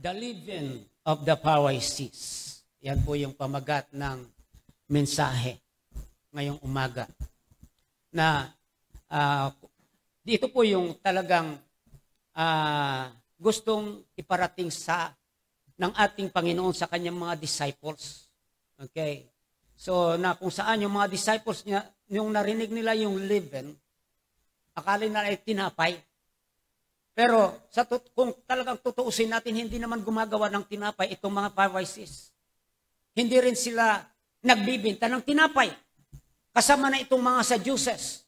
The Leaven of the Pharisees. Yan po yung pamagat ng mensahe ngayong umaga. Na dito po yung talagang gustong iparating ng ating Panginoon sa kanyang mga disciples. Okay? So, na kung saan yung mga disciples niya, yung narinig nila yung leaven, akala nila ay tinapay. Pero kung talagang tutuusin natin, hindi naman gumagawa ng tinapay itong mga Pharisees. Hindi rin sila nagbibenta ng tinapay. Kasama na itong mga Sadducees.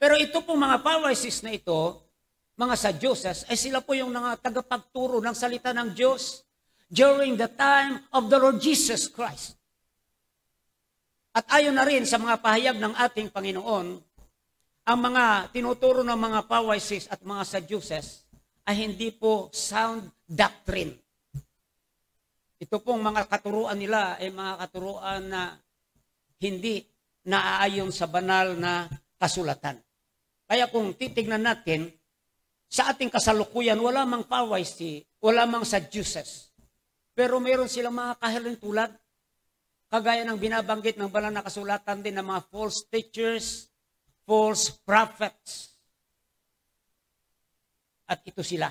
Pero ito pong mga Pharisees na ito, mga Sadducees, ay sila po yung tagapagturo ng salita ng Diyos during the time of the Lord Jesus Christ. At ayon na rin sa mga pahayag ng ating Panginoon, ang mga tinuturo ng mga Pharisees at mga Sadducees ay hindi po sound doctrine. Ito pong mga katuruan nila ay mga katuruan na hindi naaayon sa banal na kasulatan. Kaya kung titignan natin, sa ating kasalukuyan, wala mang Pharisee, wala mang Sadducees. Pero mayroon silang mga kahilintulad, kagaya ng binabanggit ng banal na kasulatan din ng mga false teachers, false prophets. At ito sila.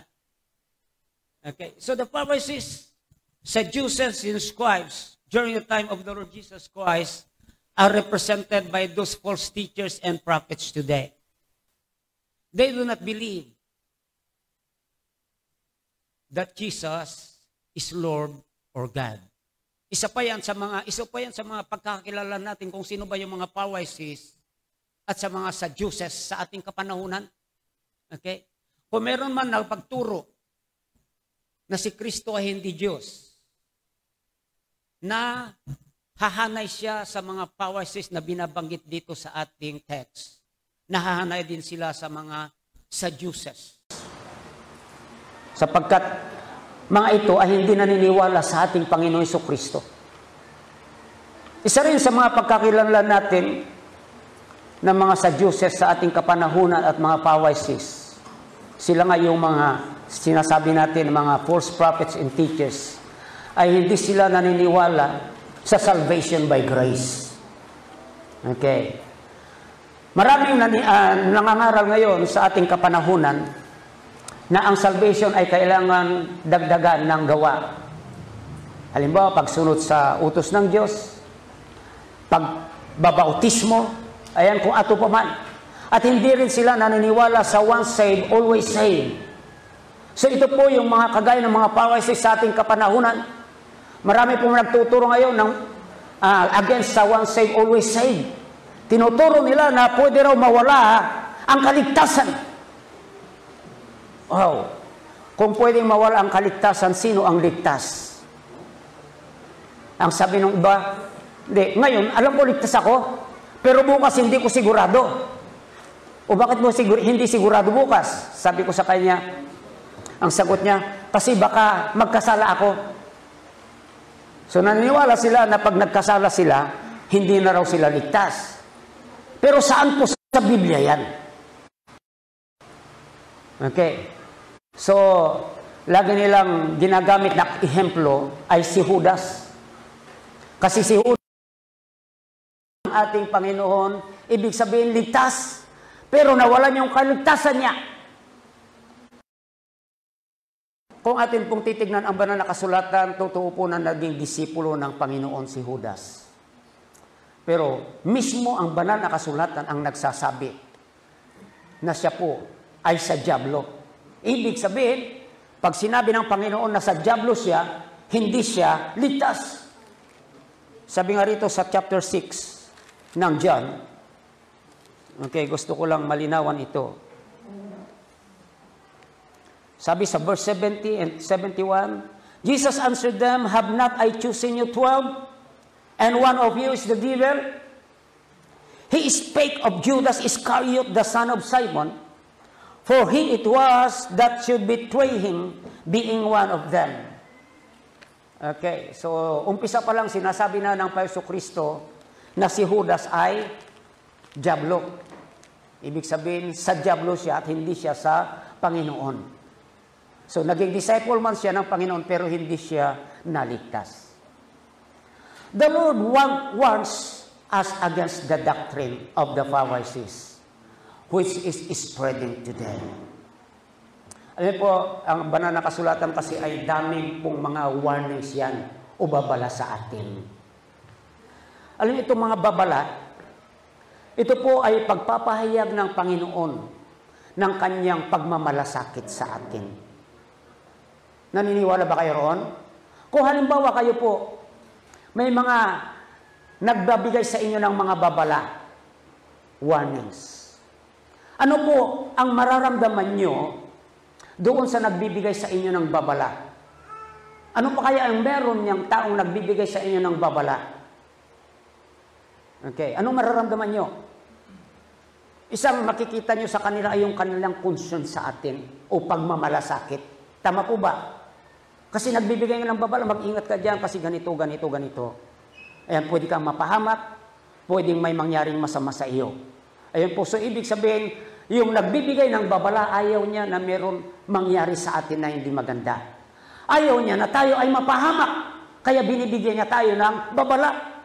Okay. So the Pharisees, Sadducees, and scribes during the time of the Lord Jesus Christ are represented by those false teachers and prophets today. They do not believe that Jesus is Lord or God. Isa pa yan sa mga pagkakilala natin kung sino ba yung mga Pharisees at sa mga Sadducees sa ating kapanahunan. Okay? Kung meron man nagpagturo na si Kristo ay hindi Diyos, na hahanay siya sa mga Pharisees na binabanggit dito sa ating text, nahahanay din sila sa mga Sadducees. Sapagkat mga ito ay hindi naniniwala sa ating Panginoon Jesucristo. Isa rin sa mga pagkakilala natin ng mga Sadducees sa ating kapanahunan at mga Pharisees. Sila nga yung mga sinasabi natin, mga false prophets and teachers, ay hindi sila naniniwala sa salvation by grace. Okay. Maraming nangangaral ngayon sa ating kapanahunan na ang salvation ay kailangan dagdagan ng gawa. Halimbawa, pagsunod sa utos ng Diyos, pagbabautismo, ayan kung ato pa man. At hindi rin sila naniniwala sa once saved, always saved. So ito po yung mga kagaya ng mga Pharisees sa ating kapanahunan. Marami pong nagtuturo ngayon ng against sa once saved, always saved. Tinuturo nila na pwede raw mawala ang kaligtasan. Wow. Kung pwedeng mawala ang kaligtasan, sino ang ligtas? Ang sabi ng iba, hindi, ngayon, alam ko ligtas ako, pero bukas hindi ko sigurado. O bakit mo hindi sigurado bukas? Sabi ko sa kanya, ang sagot niya, kasi baka magkasala ako. So naniniwala sila na pag nagkasala sila, hindi na raw sila ligtas. Pero saan po sa Biblia yan? Okay. So, lagi nilang ginagamit na ehemplo ay si Judas. Kasi si Judas, ang ating Panginoon, ibig sabihin ligtas, pero nawalan yung kaligtasan niya. Kung atin pong titignan ang banal na kasulatan, totoo po na naging disipulo ng Panginoon si Judas. Pero mismo ang banal na kasulatan ang nagsasabi na siya po ay sa dyablo. Ibig sabihin, pag sinabi ng Panginoon na sa dyablo siya, hindi siya ligtas. Sabi nga rito sa chapter 6 ng John, okay, gusto ko lang malinawan ito. Sabi sa verse 70 and 71, Jesus answered them, have not I chosen you 12, and one of you is the devil? He spake of Judas Iscariot, the son of Simon, for he it was that should betray him, being one of them. Okay, so umpisa pa lang sinasabi na ng Jesucristo na si Judas ay dyablo. Ibig sabihin, sa dyablo siya at hindi siya sa Panginoon. So, naging disciple man siya ng Panginoon, pero hindi siya naligtas. The Lord warns us against the doctrine of the Pharisees, which is spreading today. Alam po, ang banal na kasulatan kasi ay daming pong mga warnings yan o babala sa atin. Alam niyo, itong mga babala, ito po ay pagpapahayag ng Panginoon ng kanyang pagmamalasakit sa atin. Naniniwala ba kayo roon? Kung halimbawa kayo po, may mga nagbabigay sa inyo ng mga babala, warnings. Ano po ang mararamdaman nyo doon sa nagbibigay sa inyo ng babala? Ano pa kaya ang meron niyang taong nagbibigay sa inyo ng babala? Okay, anong mararamdaman nyo? Isang makikita nyo sa kanila ay yung kanilang concern sa atin o pagmamalasakit. Tama po ba? Kasi nagbibigay ng babala, mag-ingat ka dyan kasi ganito, ganito, ganito. Ayan, pwede kang mapahamak, pwedeng may mangyaring masama sa iyo. Ayan po, so ibig sabihin, yung nagbibigay ng babala, ayaw niya na meron mangyari sa atin na hindi maganda. Ayaw niya na tayo ay mapahamak, kaya binibigyan niya tayo ng babala.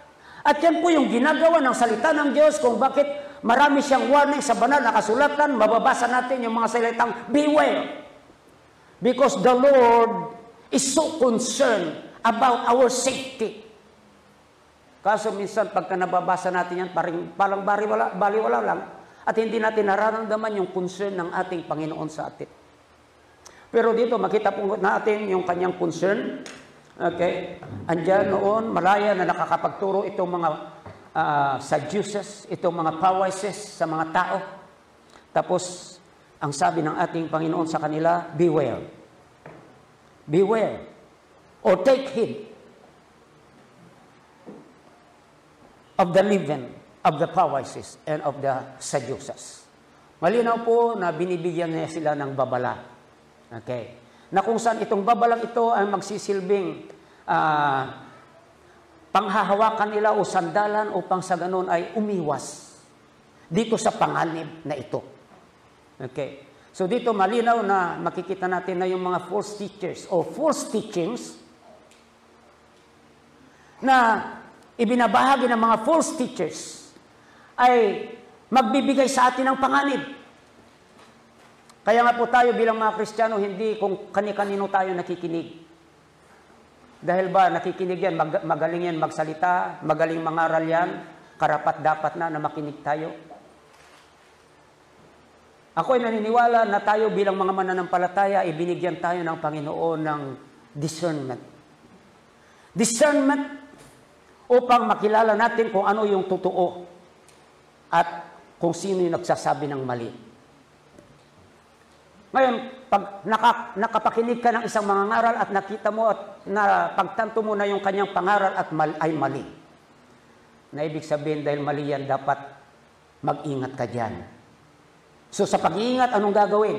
At yan po yung ginagawa ng salita ng Diyos kung bakit marami siyang warning sa banal na kasulatan. Mababasa natin yung mga salitang, beware. Because the Lord is so concerned about our safety. Kaso minsan pagka nababasa natin yan, parang baliwala lang at hindi natin nararamdaman yung concern ng ating Panginoon sa atin. Pero dito makita po natin yung kanyang concern. Okay? Andiyan noon, malaya na nakakapagturo itong mga Sadducees, itong mga Pharisees sa mga tao. Tapos, ang sabi ng ating Panginoon sa kanila, beware. Beware or take heed of the leaven of the Pharisees and of the Sadducees. Malinaw po na binibigyan niya sila ng babala. Okay. Na kung saan itong babalang ito ay magsisilbing panghahawakan nila o sandalan upang sa ganun ay umiwas dito sa panganib na ito. Okay. So dito malinaw na makikita natin na yung mga false teachers o false teachings na ibinabahagi ng mga false teachers ay magbibigay sa atin ng panganib. Kaya nga po tayo bilang mga Kristiyano, hindi kung kani-kanino tayo nakikinig. Dahil ba nakikinig yan, magaling yan magsalita, magaling mangaral yan, karapat-dapat na makinig tayo. Ako ay naniniwala na tayo bilang mga mananampalataya, ibinigyan tayo ng Panginoon ng discernment. Discernment upang makilala natin kung ano yung totoo at kung sino yung nagsasabi ng mali. Ngayon, pag nakapakinig ka ng isang mga ngaral at nakita mo at na pagtanto mo na yung kanyang pangaral at ay mali, na ibig sabihin dahil mali yan, dapat mag-ingat ka dyan. So sa pag-iingat, anong gagawin?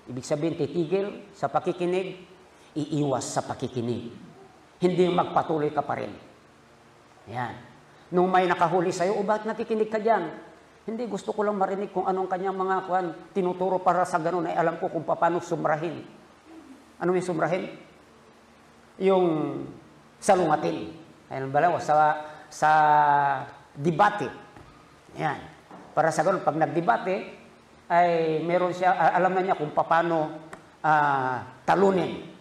Ibig sabihin, titigil sa pakikinig, iiwas sa pakikinig. Hindi magpatuloy ka pa rin. Yan. Nung may nakahuli sa'yo, o bakit nakikinig ka dyan? Hindi, gusto ko lang marinig kung anong kanyang mga tinuturo para sa ganun, ay alam ko kung paano sumrahin. Ano yung sumrahin? Yung salungatin. Ayun ba lang, sa debate. Yan. Para sa ganun, pag nagdebate, ay meron siya, alam na niya kung paano talunin.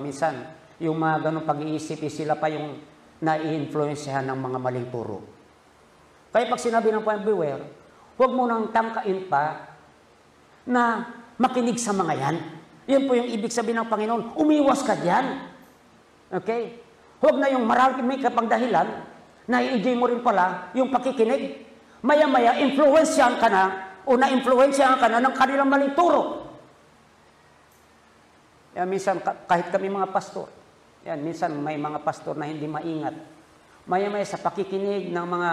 Minsan, yung mga ganun pag-iisip, sila pa yung nai-influensyahan ng mga maling turo. Kaya pag sinabi ng Panginoon, beware, huwag mo nang tangkain pa na makinig sa mga yan. Yan po yung ibig sabihin ng Panginoon, umiwas ka diyan. Okay? Huwag na yung marami may kapagdahilan, na i-enjoy mo rin pala yung pakikinig. Maya-maya, influensyahan ka na o na-influensyahan ka na ng kanilang maling turo. Yan, minsan, kahit kami mga pastor, yan, minsan may mga pastor na hindi maingat. Maya-maya sa pakikinig ng mga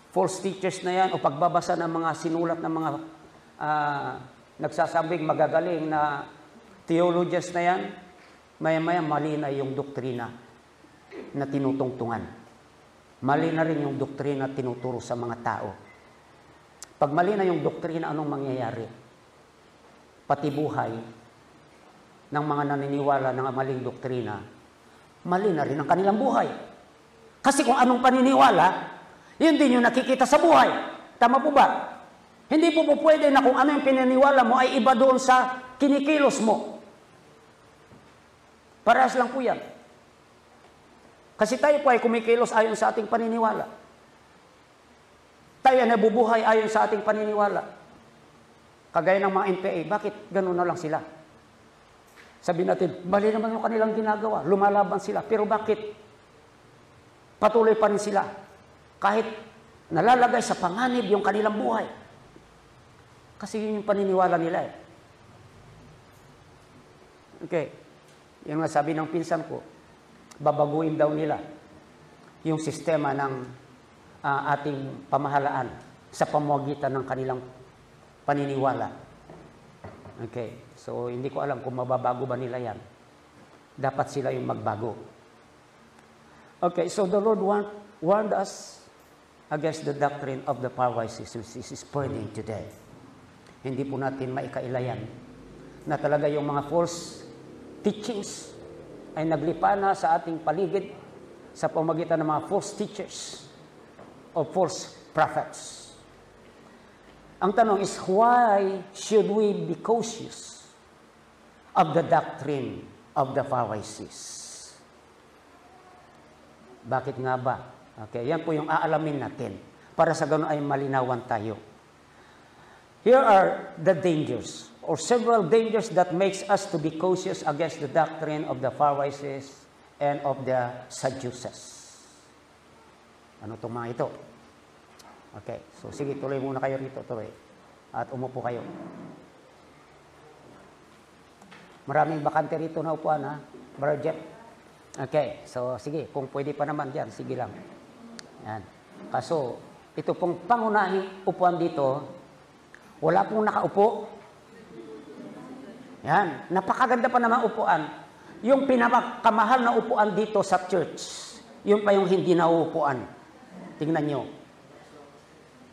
false teachers na yan o pagbabasa ng mga sinulat ng mga nagsasabing magagaling na theologians na yan, maya-maya mali na yung doktrina na tinutungtungan. Mali na rin yung doktrina tinuturo sa mga tao. Pag mali na yung doktrina, anong mangyayari? pati buhay ng mga naniniwala ng maling doktrina, mali na rin ang kanilang buhay. Kasi kung anong paniniwala, yun din yung nakikita sa buhay. Tama po ba? Hindi po pwede na kung ano yung pinaniwala mo ay iba doon sa kinikilos mo. Parehas lang po yan. Kasi tayo po ay kumikilos ayon sa ating paniniwala. Tayo ay nabubuhay ayon sa ating paniniwala. Kagaya ng mga NPA, bakit gano'n na lang sila? Sabi natin, mali naman yung kanilang ginagawa, lumalaban sila. Pero bakit patuloy pa rin sila? Kahit nalalagay sa panganib yung kanilang buhay. Kasi yun yung paniniwala nila eh. Okay. Yung nga sabi ng pinsan ko, babaguin daw nila yung sistema ng ating pamahalaan sa pamamagitan ng kanilang paniniwala. Okay. So, hindi ko alam kung mababago ba nila yan. Dapat sila yung magbago. Okay. So, the Lord warned us against the doctrine of the power system is spreading today. Hindi po natin maikailayan na talaga yung mga false teachings ay naglipa na sa ating paligid sa pamamagitan ng mga false teachers o false prophets. Ang tanong is, why should we be cautious of the doctrine of the Pharisees? Bakit nga ba? Okay, yan po yung aalamin natin para sa ganoon ay malinawan tayo. Here are the dangers or several dangers that makes us to be cautious against the doctrine of the Pharisees and of the Sadducees. Ano itong mga ito? Okay, so sige, tuloy muna kayo rito, tuloy. At umupo kayo. Maraming bakante rito na upuan, ha? Brother Jeff. Okay, so sige, kung pwede pa naman dyan, sige lang. Yan. Kaso, ito pong pangunahing upuan dito, wala pong nakaupo. Yan. Napakaganda pa naman upuan. Yung pinakamahal na upuan dito sa church, yun pa yung hindi nauupuan. Tingnan nyo.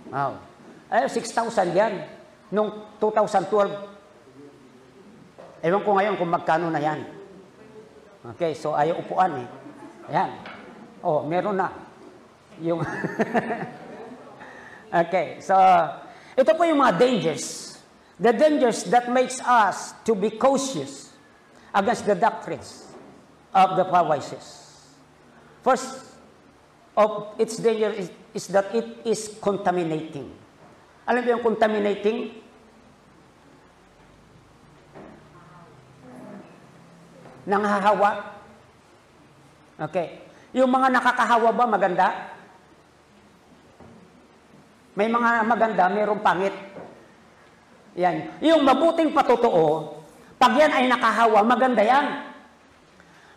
Wow. Ay, 6,000 yan. Noong 2012. Ewan ko ngayon kung magkano na yan. Okay, so ayaw upuan eh. Ayan. Oh, meron na. Yung okay, so ito po yung mga dangers. The dangers that makes us to be cautious against the doctrines of the Pharisees. First of its danger is that it is contaminating. Alam mo yung contaminating? Nanghahawa. Okay. Yung mga nakakahawa ba maganda? May mga maganda, mayroong pangit. Yan. Yung mabuting patotoo, pag yan ay nakahawa, maganda yan.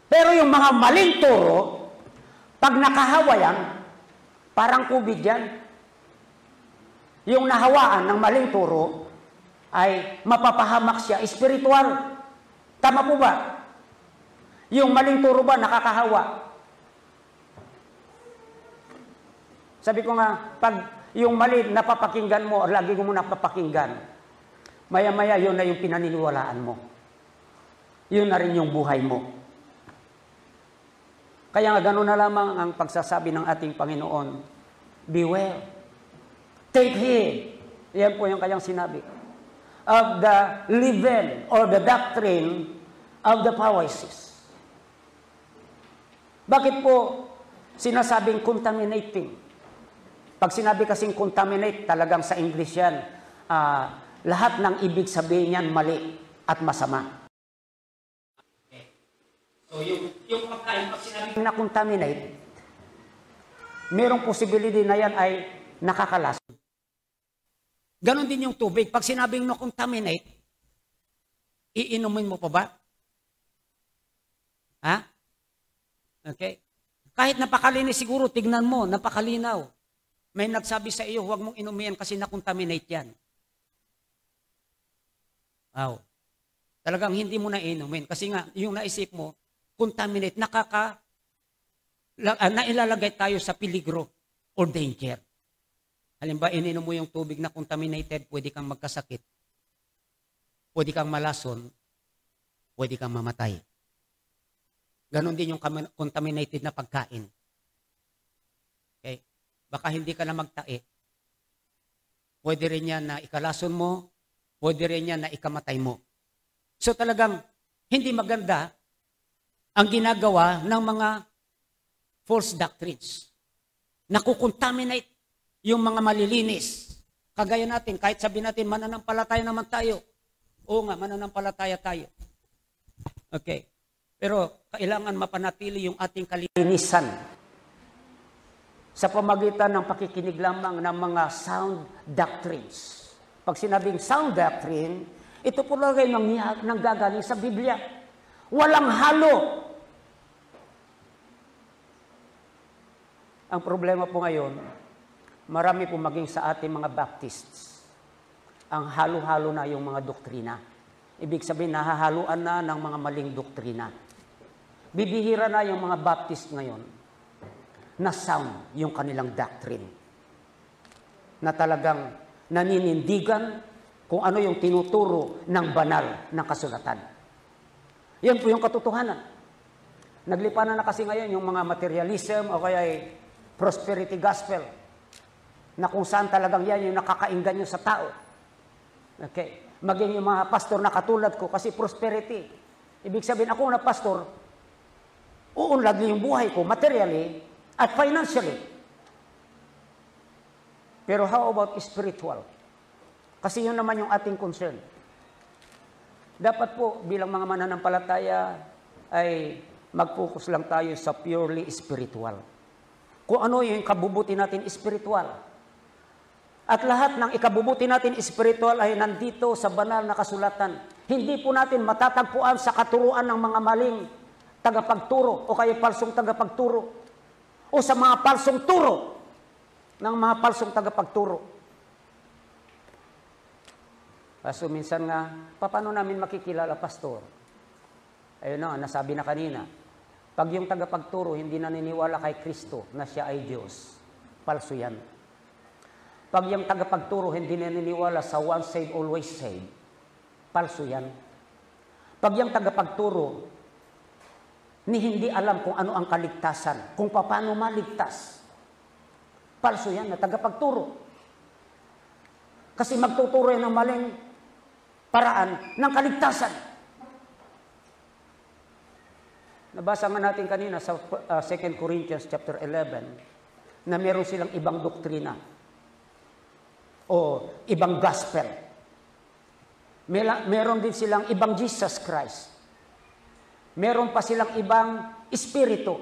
Pero yung mga maling turo, pag nakahawa yan, parang kubig yan. Yung nahawaan ng maling turo, ay mapapahamak siya, espiritual. Tama po ba? Yung maling turo ba, nakakahawa? Sabi ko nga, pag yung mali napapakinggan mo, lagi mo napapakinggan, maya-maya yun na yung pinaniniwalaan mo. Yun na rin yung buhay mo. Kaya nga gano'n na lamang ang pagsasabi ng ating Panginoon, beware, take heed, yan po yung kanyang sinabi, of the leaven or the doctrine of the Pharisees. Bakit po sinasabing contaminating? Pag sinabi kasing contaminate, talagang sa English yan, lahat ng ibig sabihin yan mali at masama. Okay. So yung pagkain, pag sinabi na contaminate, mayroong posibility na yan ay nakakalas. Ganon din yung tubig. Pag sinabing no contaminate, iinumin mo pa ba? Ha? Okay. Kahit napakalinis siguro, tignan mo, napakalinaw. May nagsabi sa iyo, huwag mong inumin kasi na-contaminate yan. Wow. Talagang hindi mo na inumin. Kasi nga, yung naisip mo, contaminate, nailalagay tayo sa peligro or danger. Halimbawa, ininom mo yung tubig na contaminated, pwede kang magkasakit. pwede kang malason, pwede kang mamatay. Ganon din yung contaminated na pagkain. Okay? Baka hindi ka na magtae. Pwede rin yan na ikalason mo, pwede rin yan na ikamatay mo. So talagang hindi maganda ang ginagawa ng mga false doctrines. Nakukontaminate yung mga malilinis. Kagaya natin, kahit sabihin natin, mananampalataya naman tayo. Oo nga, mananampalataya tayo. Okay. Pero kailangan mapanatili yung ating kalinisan sa pamagitan ng pakikinig lamang ng mga sound doctrines. Pag sinabing sound doctrine, ito po lang ay nanggagaling sa Biblia. Walang halo. Ang problema po ngayon, marami po maging sa ating mga Baptists, ang halo-halo na yung mga doktrina. Ibig sabihin, nahahaluan na ng mga maling doktrina. Bibihira na yung mga Baptist ngayon na sound yung kanilang doctrine. Na talagang naninindigan kung ano yung tinuturo ng banal na kasulatan. Yan po yung katotohanan. Naglipanan na kasi ngayon yung mga materialism o kaya prosperity gospel na kung saan talagang yan yung nakakainggan nyo sa tao. Okay. Maging yung mga pastor na katulad ko kasi prosperity. Ibig sabihin ako na pastor, uunlad yung buhay ko materially at financially. Pero how about spiritual? Kasi yun naman yung ating concern. Dapat po bilang mga mananampalataya ay mag-focus lang tayo sa purely spiritual. Kung ano yung kabubuti natin spiritual. At lahat ng ikabubuti natin spiritual ay nandito sa banal na kasulatan. Hindi po natin matatagpuan sa katuruan ng mga maling tagapagturo o kaya palsong tagapagturo o sa mga palsong turo ng mga palsong tagapagturo. Kaso minsan nga, paano namin makikilala, pastor? Ayun na, nasabi na kanina. Pag yung tagapagturo hindi naniniwala kay Kristo na siya ay Diyos, palso yan. Pag yung tagapagturo hindi naniniwala sa once saved, always saved, palso yan. Pag yung tagapagturo ni hindi alam kung ano ang kaligtasan, kung paano maligtas, palso yan na tagapagturo. Kasi magtuturo yan ng maling paraan ng kaligtasan. Nabasa nga natin kanina sa 2 Corinthians chapter 11 na meron silang ibang doktrina o ibang gospel. Meron din silang ibang Jesus Christ. Meron pa silang ibang espiritu.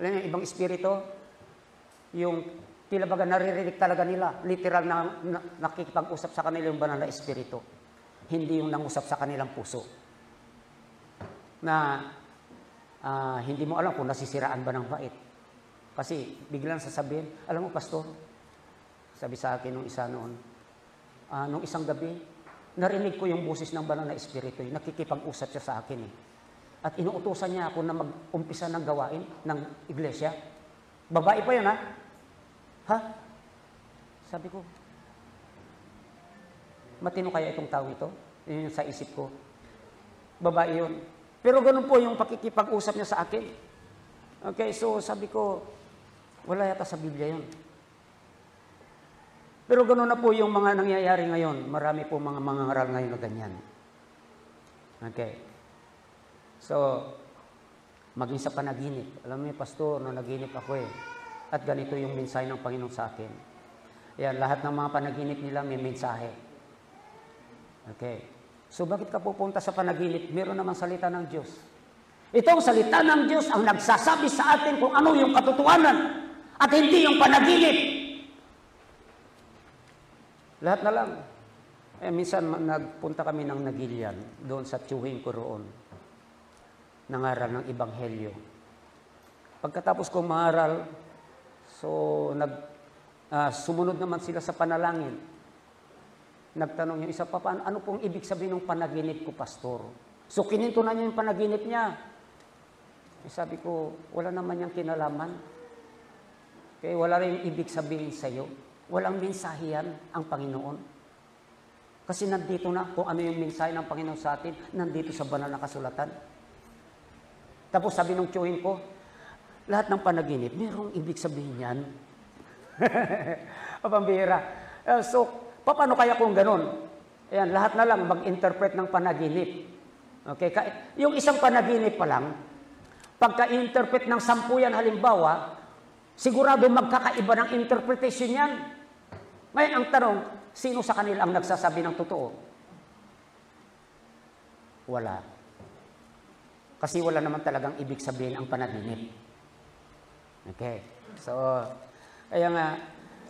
Alam niyo, ibang espiritu? Yung tila baga naririnig talaga nila, literal na nakikipag-usap sa kanila yung banal na espiritu. Hindi yung nangusap sa kanilang puso. Na hindi mo alam kung nasisiraan ba ng bait. Kasi biglang sasabihin, alam mo pastor, sabi sa akin nung isa noon, nung isang gabi, narinig ko yung boses ng banal na espiritu. Nakikipag-usap siya sa akin eh. At inuutosan niya ako na mag-umpisa ng gawain ng iglesia. Babae pa yun ha? Ha? Sabi ko, matino kaya itong tao ito? Yun yung sa isip ko. Babae yun. Pero ganun po yung pakikipag-usap niya sa akin. Okay, so sabi ko, wala yata sa Biblia yun. Pero ganun na po yung mga nangyayari ngayon. Marami po mga ngaral ngayon na ganyan. Okay. So, maging sa panaginip. Alam mo pastor, no, naginip ako eh. At ganito yung mensahe ng Panginoon sa akin. Ayan, lahat ng mga panaginip nila may mensahe. Okay. So, bakit ka pupunta sa panaginip? Meron namang salita ng Diyos. Itong salita ng Diyos ang nagsasabi sa atin kung ano yung katotohanan at hindi yung panaginip. Lahat na lang. Minsan nagpunta kami ng Nagilian, doon sa tiyuhin ko roon. Nangaral ng Ebanghelyo. Pagkatapos kong mangaral, so sumunod naman sila sa panalangin. Nagtanong yung isa pa, ano pong ibig sabihin ng panaginip ko, pastor? So kininto na niya yung panaginip niya. Sabi ko, wala naman niyang kinalaman. Kaya wala rin ibig sabihin sa'yo. Walang mensahe yan ang Panginoon. Kasi nandito na kung ano yung mensahe ng Panginoon sa atin, nandito sa banal na kasulatan. Tapos sabi ng tiyuhin ko, lahat ng panaginip, mayroong ibig sabihin yan. Pambihira. So, paano kaya kung ganun? Ayan, lahat na lang mag-interpret ng panaginip. Okay? Yung isang panaginip pa lang, pagka-interpret ng 10 yan halimbawa, sigurado magkakaiba ng interpretation yan. Ngayon, ang tanong, sino sa kanila ang nagsasabi ng totoo? Wala. Kasi wala naman talagang ibig sabihin ang panaginip. Okay. So, kaya nga,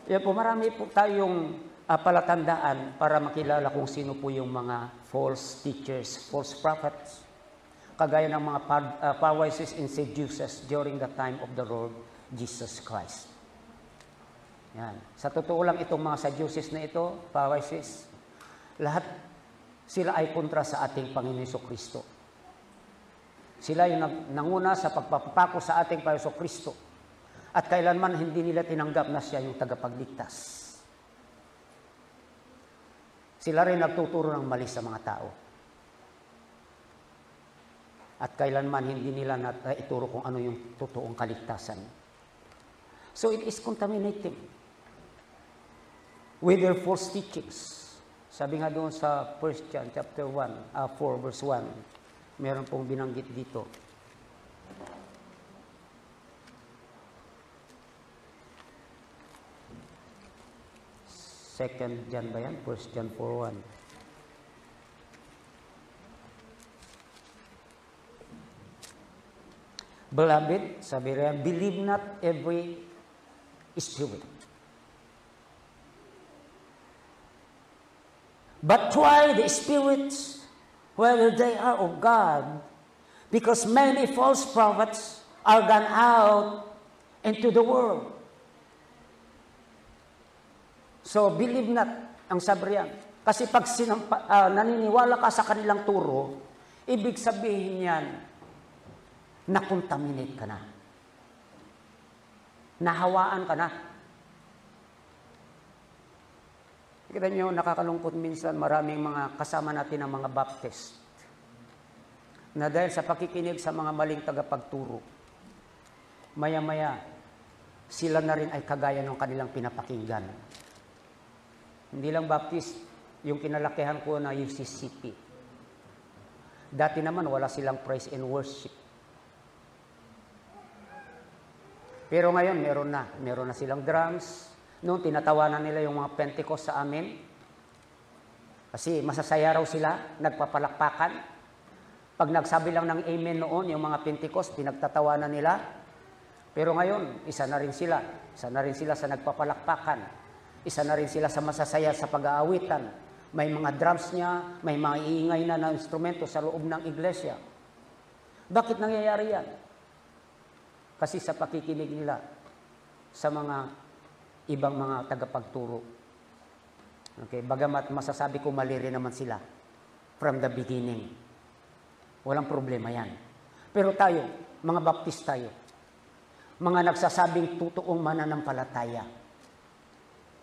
yan po, marami po tayong palatandaan para makilala kung sino po yung mga false teachers, false prophets, kagaya ng mga Pharisees and Sadducees during the time of the Lord Jesus Christ. Yan. Sa totoo lang itong mga Sadducees na ito, Pharisees, lahat sila ay kontra sa ating Panginoon Jesucristo. Sila yung nanguna sa pagpapako sa ating Panginoon Jesucristo. At kailanman hindi nila tinanggap na siya yung tagapagligtas. Sila rin nagtuturo ng mali sa mga tao. At kailanman hindi nila ituro kung ano yung totoong kaligtasan. So it is contaminating with their false teachings. Sabi nga doon sa 1 John chapter 4 verse 1, meron pong binanggit dito. Second John ba yan? 1 John 4:1. Beloved, sabi rin, believe not every spirit, but try the spirits whether they are of God, because many false prophets are gone out into the world. So, believe not, ang sabi riyan. Kasi pag naniniwala ka sa kanilang turo, ibig sabihin yan, na-contaminate ka na. Nahawaan ka na. Kita nyo, nakakalungkot minsan, maraming mga kasama natin ng mga Baptist, na dahil sa pakikinig sa mga maling tagapagturo, maya-maya, sila na rin ay kagaya ng kanilang pinapakinggan. Hindi lang Baptist, yung kinalakihan ko na UCCP. Dati naman wala silang praise and worship. Pero ngayon meron na silang drums. Noon tinatawanan nila yung mga Pentecost sa amin. Kasi masasaya raw sila, nagpapalakpakan. Pag nagsabi lang ng amen noon, yung mga Pentecost, pinagtatawanan nila. Pero ngayon, isa na rin sila sa nagpapalakpakan. Isa na rin sila sa masasaya sa pag-aawitan. May mga drums niya, may mga iingay na instrumento sa loob ng iglesia. Bakit nangyayari yan? Kasi sa pakikinig nila sa mga ibang mga tagapagturo. Okay, bagamat masasabi ko mali rin naman sila from the beginning. Walang problema yan. Pero tayo, mga Baptist tayo, mga nagsasabing totoong mananampalataya,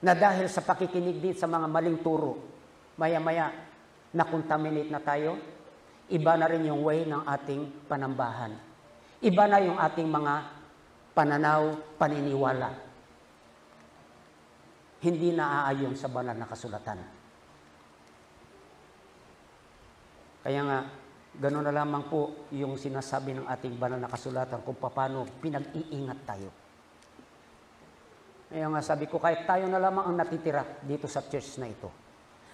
na dahil sa pakikinig din sa mga maling turo, maya-maya, na-contaminate na tayo, iba na rin yung way ng ating panambahan. Iba na yung ating mga pananaw, paniniwala. Hindi na aayon sa banal na kasulatan. Kaya nga, gano'n na lamang po yung sinasabi ng ating banal na kasulatan kung paano pinag-iingat tayo. Kaya nga sabi ko, kahit tayo na lamang ang natitira dito sa church na ito,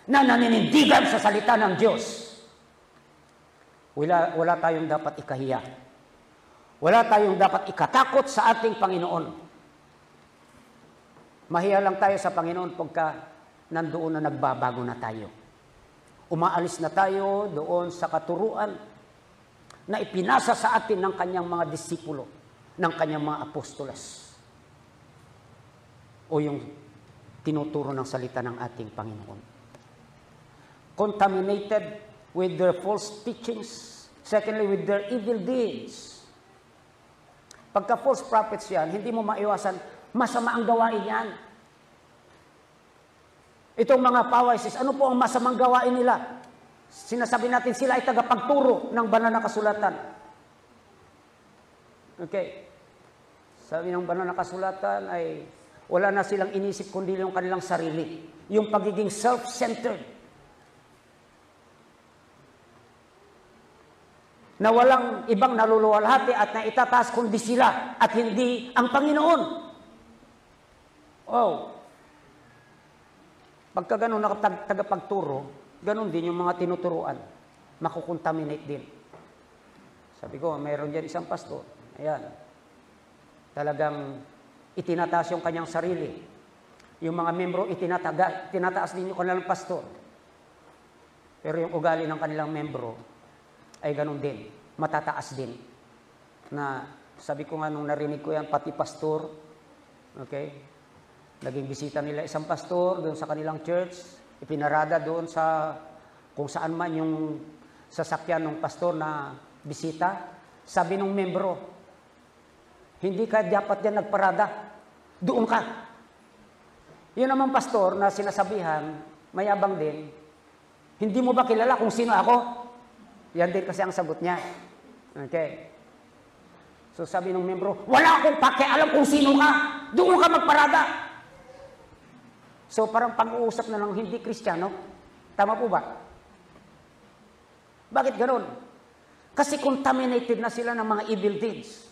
na naninindigan sa salita ng Diyos, wala tayong dapat ikahiya. Wala tayong dapat ikatakot sa ating Panginoon. Mahiya lang tayo sa Panginoon pagka nandoon na nagbabago na tayo. Umaalis na tayo doon sa katuruan na ipinasa sa atin ng kanyang mga disipulo, ng kanyang mga apostoles. O yung tinuturo ng salita ng ating Panginoon. Contaminated with their false teachings. Secondly, with their evil deeds. Pagka false prophets yan, hindi mo maiwasan, masama ang gawain yan. Itong mga Pharisees, ano po ang masamang gawain nila? Sinasabi natin sila ay tagapagturo ng banal na kasulatan. Okay. Sabi ng banal na kasulatan ay wala na silang inisip kundi yung kanilang sarili. Yung pagiging self-centered. Na walang ibang naluluwalhati at naitataas kundi sila at hindi ang Panginoon. Oh. Pagka ganun tagapagturo, ganun din yung mga tinuturuan. Makukontaminate din. Sabi ko, mayroon dyan isang pastor. Ayan. Talagang itinataas yung kanyang sarili. Yung mga membro, itinataas din yung kanilang pastor. Pero yung ugali ng kanilang membro, ay ganun din, matataas din. Na sabi ko nga nung narinig ko yan, pati pastor, okay, naging bisita nila isang pastor doon sa kanilang church, ipinarada doon sa kung saan man yung sasakyan ng pastor na bisita, sabi ng membro, hindi ka dapat yan nagparada, doon ka. Yun naman pastor na sinasabihan, mayabang din, hindi mo ba kilala kung sino ako? Yan din kasi ang sagot niya. Okay. So sabi ng membro, wala akong pakialam kung sino ka. Doon ka magparada. So parang pag-uusap na ng hindi Kristiyano. Tama po ba? Bakit ganoon? Kasi contaminated na sila ng mga evil deeds.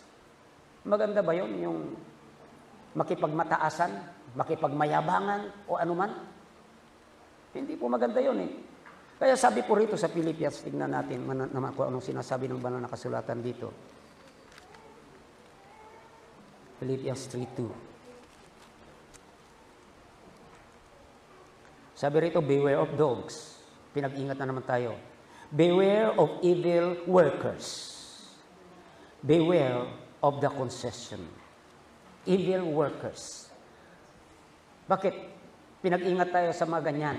Maganda ba yun? Yung makipagmataasan, makipagmayabangan, o anuman? Hindi po maganda yun eh. Kaya sabi po rito sa Philippians, tignan natin naman kung anong sinasabi ng banal na kasulatan dito. Philippians 3:2. Sabi rito, beware of dogs. Pinag-ingat na naman tayo. Beware of evil workers. Beware of the concession. Evil workers. Bakit? Pinag-ingat tayo sa mga ganyan.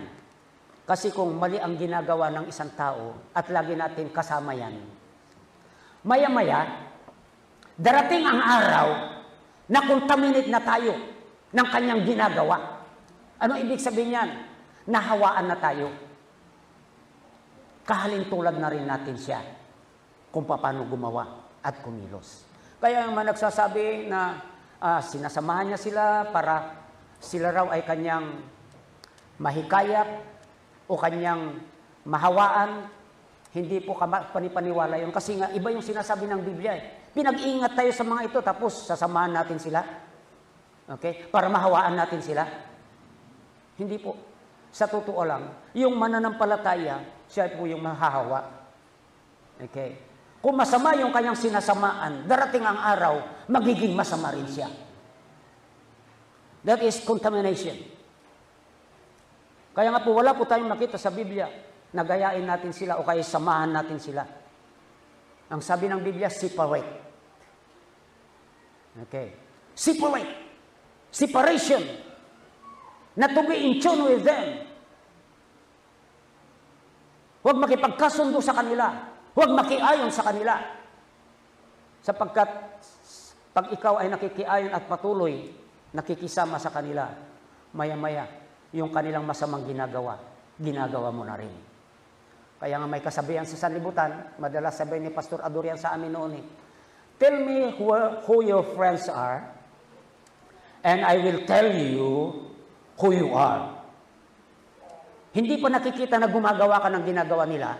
Kasi kung mali ang ginagawa ng isang tao at lagi natin kasama yan, maya-maya, darating ang araw na contaminate na tayo ng kanyang ginagawa. Ano ibig sabihin yan? Nahawaan na tayo. Kahalintulad na rin natin siya kung paano gumawa at kumilos. Kaya yung mga nagsasabi na sinasamahan niya sila para sila raw ay kanyang mahikayat, o kanyang mahawaan, hindi po panipaniwala yun. Kasi nga, iba yung sinasabi ng Biblia eh. Pinag-iingat tayo sa mga ito, tapos sasamahan natin sila. Okay? Para mahawaan natin sila. Hindi po. Sa totoo lang, yung mananampalataya, siya po yung mahahawa. Okay? Kung masama yung kanyang sinasamaan, darating ang araw, magiging masama rin siya. That is contamination. Kaya nga po, wala po tayong makita sa Biblia na gayain natin sila o kaya samahan natin sila. Ang sabi ng Biblia, separate. Okay. Separate. Separation. Na to be in tune with them. Huwag makipagkasundo sa kanila. Huwag makiayon sa kanila. Sapagkat pag ikaw ay nakikiayon at patuloy nakikisama sa kanila, maya-maya, yung kanilang masamang ginagawa mo na rin. Kaya nga may kasabihan sa sanlibutan, madalas sabi ni Pastor Adorian sa amin noon eh, tell me who your friends are, and I will tell you who you are. Hindi pa nakikita na gumagawa ka ng ginagawa nila,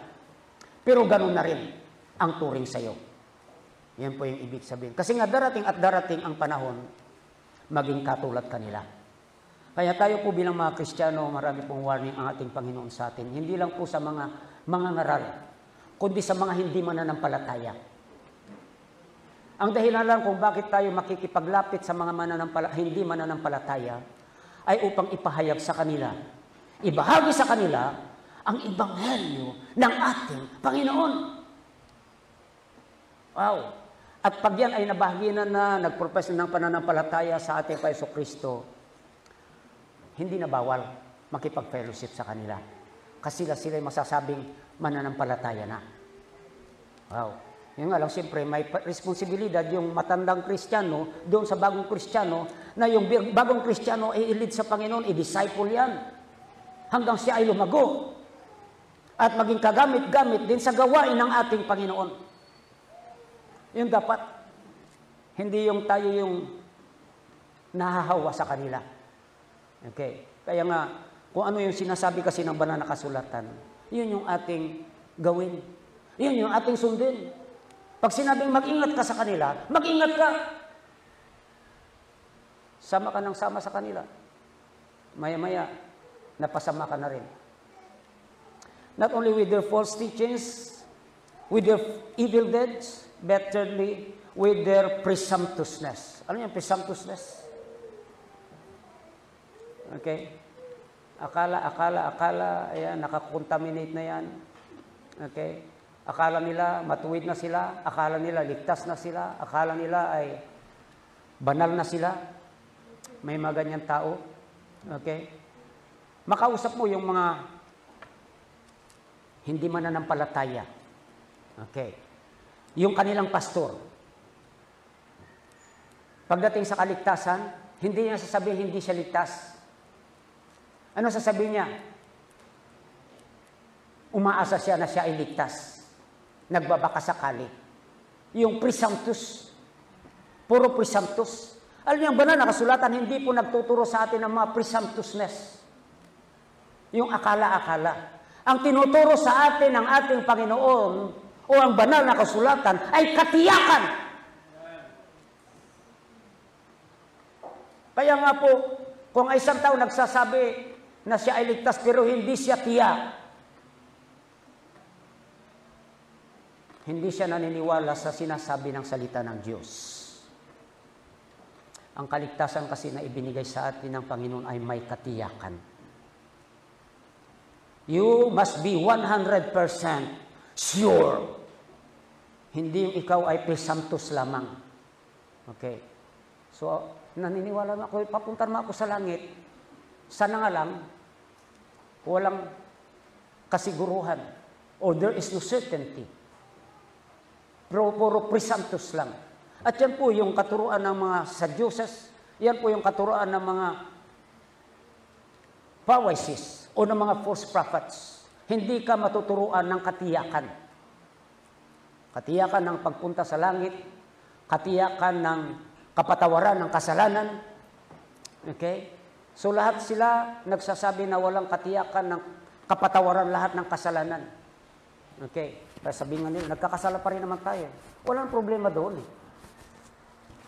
pero ganun na rin ang turing sa'yo. Yan po yung ibig sabihin. Kasi nga darating at darating ang panahon, maging katulad kanila. Kaya tayo po bilang mga Kristiyano, marami pong warning ang ating Panginoon sa atin. Hindi lang po sa mga ngaral, kundi sa mga hindi mananampalataya. Ang dahilan lang kung bakit tayo makikipaglapit sa mga hindi mananampalataya ay upang ipahayag sa kanila, ibahagi sa kanila ang ebanghelyo ng ating Panginoon. Wow! At pag yan ay nabahagi na nagprofess ng pananampalataya sa ating Paiso Kristo, hindi na bawal makipag-fellowship sa kanila. Kasi sila masasabing mananampalataya na. Wow. Yun nga lang, siyempre, may responsibilidad yung matandang Kristiyano doon sa bagong Kristiyano na yung bagong Kristiyano ay i-lead sa Panginoon, i-disciple yan. hanggang siya ay lumago at maging kagamit-gamit din sa gawain ng ating Panginoon. Yun dapat. Hindi yung tayo yung nahahawa sa kanila. Okay. Kaya nga, kung ano yung sinasabi kasi ng banal na kasulatan, yun yung ating gawin. Yun yung ating sundin. Pag sinabing mag-ingat ka sa kanila, mag-ingat ka. Sama ka ng sama sa kanila. Maya-maya, napasama ka na rin. Not only with their false teachings, with their evil deeds, but thirdly, with their presumptuousness. Ano yung presumptuousness? Okay? Akala, ayan, nakakontaminate na yan. Okay? Akala nila, matuwid na sila. Akala nila, ligtas na sila. Akala nila ay banal na sila. May mga ganyan tao. Okay? Makausap mo yung mga hindi mananampalataya. Okay? Yung kanilang pastor. Pagdating sa kaligtasan, hindi niya sasabihin hindi siya ligtas. Ano sasabihin niya? Umaasa siya na siya ay ligtas. Nagbabaka sakali. Yung presumptuous. Puro presumptuous. Alam niyo, ang banal na kasulatan, hindi po nagtuturo sa atin ng mga presumptuousness. Yung akala-akala. Ang tinuturo sa atin ng ating Panginoon o ang banal na kasulatan ay katiyakan. Kaya nga po, kung isang tao nagsasabi na siya ay ligtas pero hindi siya tiyak, hindi siya naniniwala sa sinasabi ng salita ng Diyos. Ang kaligtasan kasi na ibinigay sa atin ng Panginoon ay may katiyakan. You must be 100% sure. Hindi yung ikaw ay presumptuous lamang. Okay. So, naniniwala na ako, papunta na ako sa langit. Sana nga lang, walang kasiguruhan. Or there is no certainty. Puro presumptuous lang. At yan po yung katuruan ng mga Sadducees, yan po yung katuruan ng mga Pharisees o ng mga false prophets. Hindi ka matuturuan ng katiyakan. Katiyakan ng pagpunta sa langit, katiyakan ng kapatawaran ng kasalanan. Okay? So lahat sila nagsasabi na walang katiyakan ng kapatawaran lahat ng kasalanan. Okay? Kaya sabihin nga nila, nagkakasala pa rin naman tayo. Walang problema doon eh.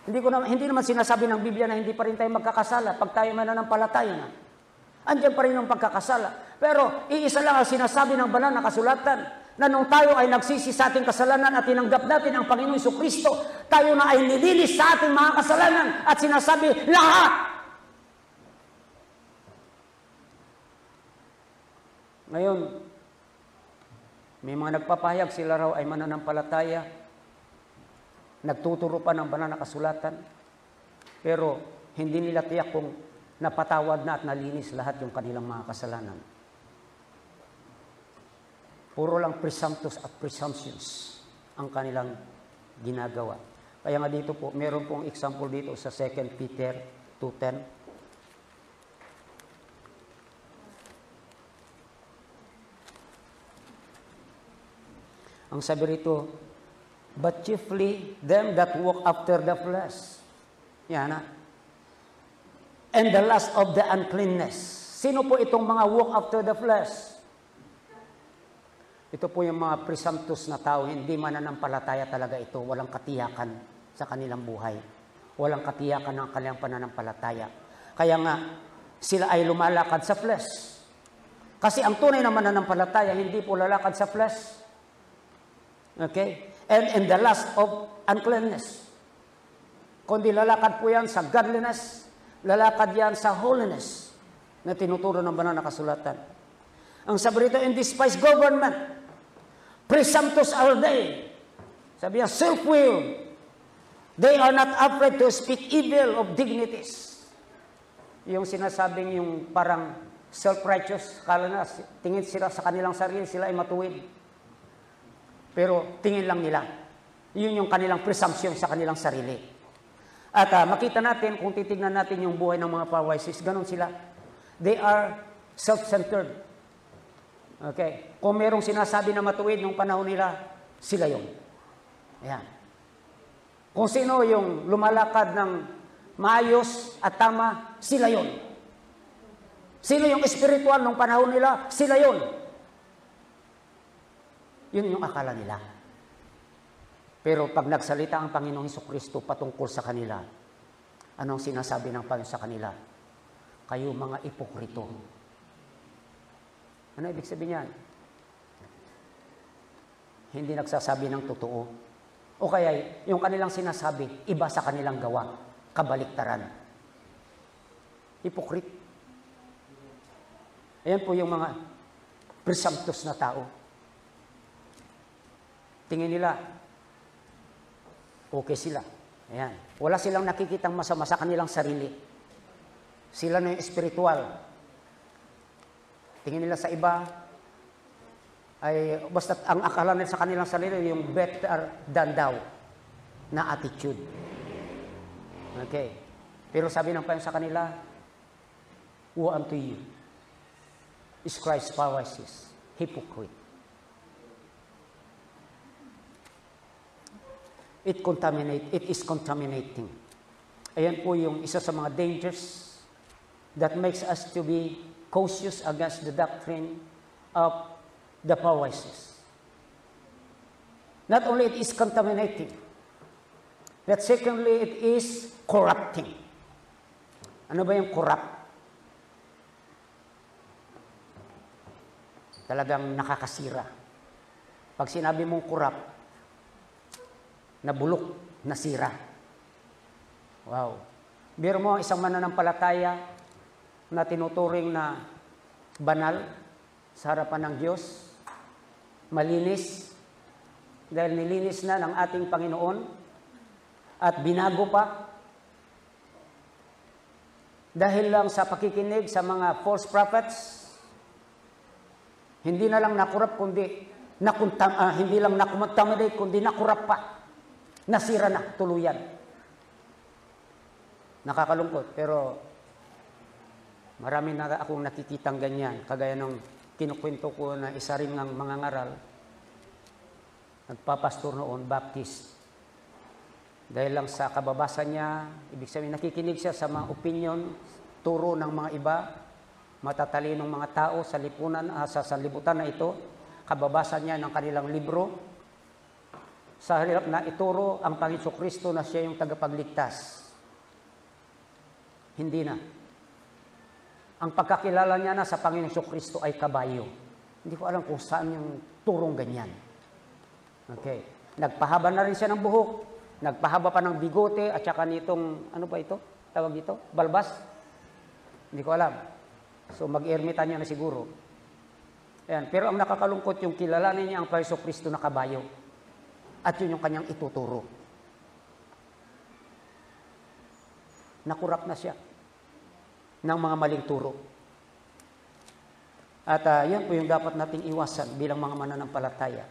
Hindi naman sinasabi ng Biblia na hindi pa rin tayo magkakasala pag tayo mananampalataya na. Andiyan pa rin yung pagkakasala. Pero iisa lang ang sinasabi ng banal na kasulatan na nung tayo ay nagsisi sa ating kasalanan at tinanggap natin ang Panginoon Jesucristo, tayo na ay nililis sa ating mga kasalanan at sinasabi lahat. Ngayon, may mga nagpapahayag sila raw ay mananampalataya. Nagtuturo pa ng banal na kasulatan, pero hindi nila tiyak kung napatawad na at nalinis lahat yung kanilang mga kasalanan. Puro lang presumptuous at presumptions ang kanilang ginagawa. Kaya nga dito po, meron pong example dito sa 2 Peter 2:10. Ang sabi rito, but chiefly them that walk after the flesh. Yan na. And the lust of the uncleanness. Sino po itong mga walk after the flesh? Ito po yung mga presumptuous na tao, hindi mananampalataya talaga ito. Walang katiyakan sa kanilang buhay. Walang katiyakan ng kanilang pananampalataya. Kaya nga, sila ay lumalakad sa flesh. Kasi ang tunay na mananampalataya, hindi po lalakad sa flesh. Okay? And in the lust of uncleanness. Kundi lalakad po yan sa godliness, lalakad yan sa holiness na tinuturo ng banal na kasulatan. Ang sabi rito, in despise government, presumptuous are they. Sabi niya, self-willed. They are not afraid to speak evil of dignities. Yung sinasabing yung parang self-righteous, kala na, tingin sila sa kanilang sarili, sila ay matuwid. Pero tingin lang nila. Yun yung kanilang presumption sa kanilang sarili. At makita natin, kung titignan natin yung buhay ng mga Pharisees, ganun sila. They are Self-centered. Okay. Kung merong sinasabi na matuwid nung panahon nila, sila yun. Ayan. Kung sino yung lumalakad ng maayos at tama, sila yun. Sino yung espiritual nung panahon nila, sila yun. Yun yung akala nila. Pero pag nagsalita ang Panginoong Hesukristo patungkol sa kanila, anong sinasabi ng Panginoon sa kanila? Kayo mga ipokrito. Ano ibig sabihin yan? Hindi nagsasabi ng totoo. O kaya yung kanilang sinasabi, iba sa kanilang gawa, kabaliktaran. Hipokrit. Ayan po yung mga presumptuous na tao. Tingin nila, okay sila. Ayan. Wala silang nakikitang masama sa kanilang sarili. Sila na yung espiritual. Tingin nila sa iba, ay basta ang akala nila sa kanilang sarili, yung better than thou na attitude. Okay. Pero sabi ng Panginoon sa kanila, woe unto you is Christ Pharisees, hypocrite. It is contaminating. Ayan po yung isa sa mga dangers that makes us to be cautious against the doctrine of the Pharisees. Not only it is contaminating, but secondly, it is corrupting. Ano ba yung corrupt? Talagang nakakasira. Pag sinabi mong corrupt, nabulok, nasira. Wow. Biro mo, isang mananampalataya na tinuturing na banal sa harapan ng Diyos, malinis, dahil nilinis na ng ating Panginoon, at binago pa, dahil lang sa pakikinig sa mga false prophets, hindi na lang nakurap, kundi hindi lang nakontaminate, kundi nakurap pa. Nasira na, tuluyan. Nakakalungkot, pero marami na akong nakikitang ganyan. Kagaya ng kinukwento ko na isa rin ng mga ngaral, nagpapastor noon, Baptist. Dahil lang sa kababasa niya, ibig sabihin nakikinig siya sa mga opinion, turo ng mga iba, matatalinong mga tao sa lipunan, sa sanlibutan na ito, kababasa niya ng kanilang libro, sa halip na ituro ang Panginoong Kristo na siya yung tagapagligtas. Hindi na. Ang pagkakilala niya na sa Panginoong Kristo ay kabayo. Hindi ko alam kung saan yung turong ganyan. Okay. Nagpahaba na rin siya ng buhok, nagpahaba pa ng bigote, at saka nitong, ano ba ito? Tawag ito? Balbas? Hindi ko alam. So mag-ermitan niya na siguro. Ayan. Pero ang nakakalungkot yung kilalanin niya ang Panginoong Kristo na kabayo. At yun yung kanyang ituturo. Nakurap na siya ng mga maling turo. At yan po yung dapat nating iwasan bilang mga mananampalataya.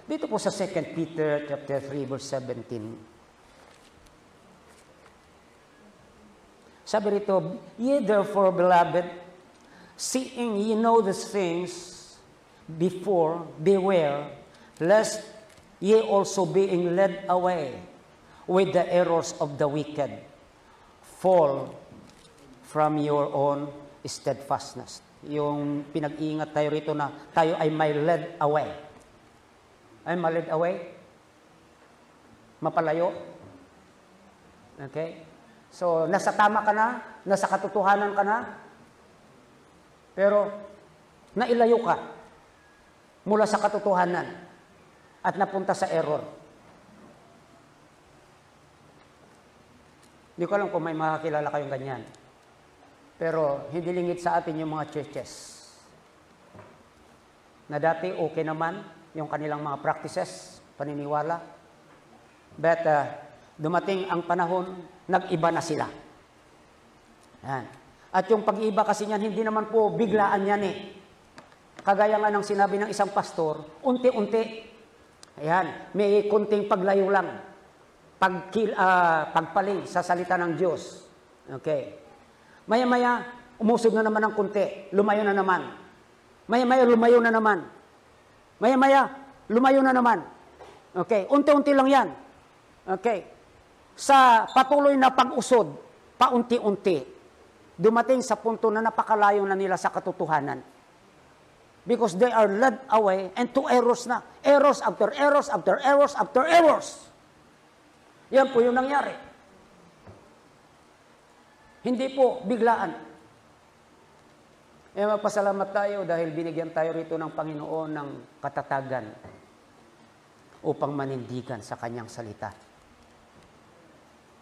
Dito po sa 2 Peter chapter 3 verse 17. Sabi rito, ye therefore, beloved, seeing ye know these things before, beware, lest ye also being led away with the errors of the wicked, fall from your own steadfastness. Yung pinag-iingat tayo rito na tayo ay may led away. Ay ma-led away? Mapalayo? Okay? So, nasa tama ka na, nasa katotohanan ka na, pero nailayo ka mula sa katotohanan at napunta sa error. Hindi ko alam kung may makakilala kayong ganyan. Pero hindi lingid sa atin yung mga churches. Na dati okay naman yung kanilang mga practices, paniniwala. But dumating ang panahon, nag-iba na sila. Yan. At yung pag-iba kasi niyan, hindi naman po biglaan yan eh. Kagaya nga ng sinabi ng isang pastor, unti-unti. Ayan, may kunting paglayo lang. Pagpaling sa salita ng Diyos. Okay. Maya-maya, Umusog na naman ng kunti, lumayo na naman. Maya-maya, lumayo na naman. Maya-maya, lumayo na naman. Okay, unti-unti lang yan. Okay. Sa patuloy na pag-usod, paunti-unti, dumating sa punto na napakalayo na nila sa katotohanan. Because they are led away and to errors na. Errors after errors after errors after errors. Yan po yung nangyari. Hindi po biglaan. Eh, magpasalamat tayo dahil binigyan tayo rito ng Panginoon ng katatagan upang manindigan sa Kanyang salita.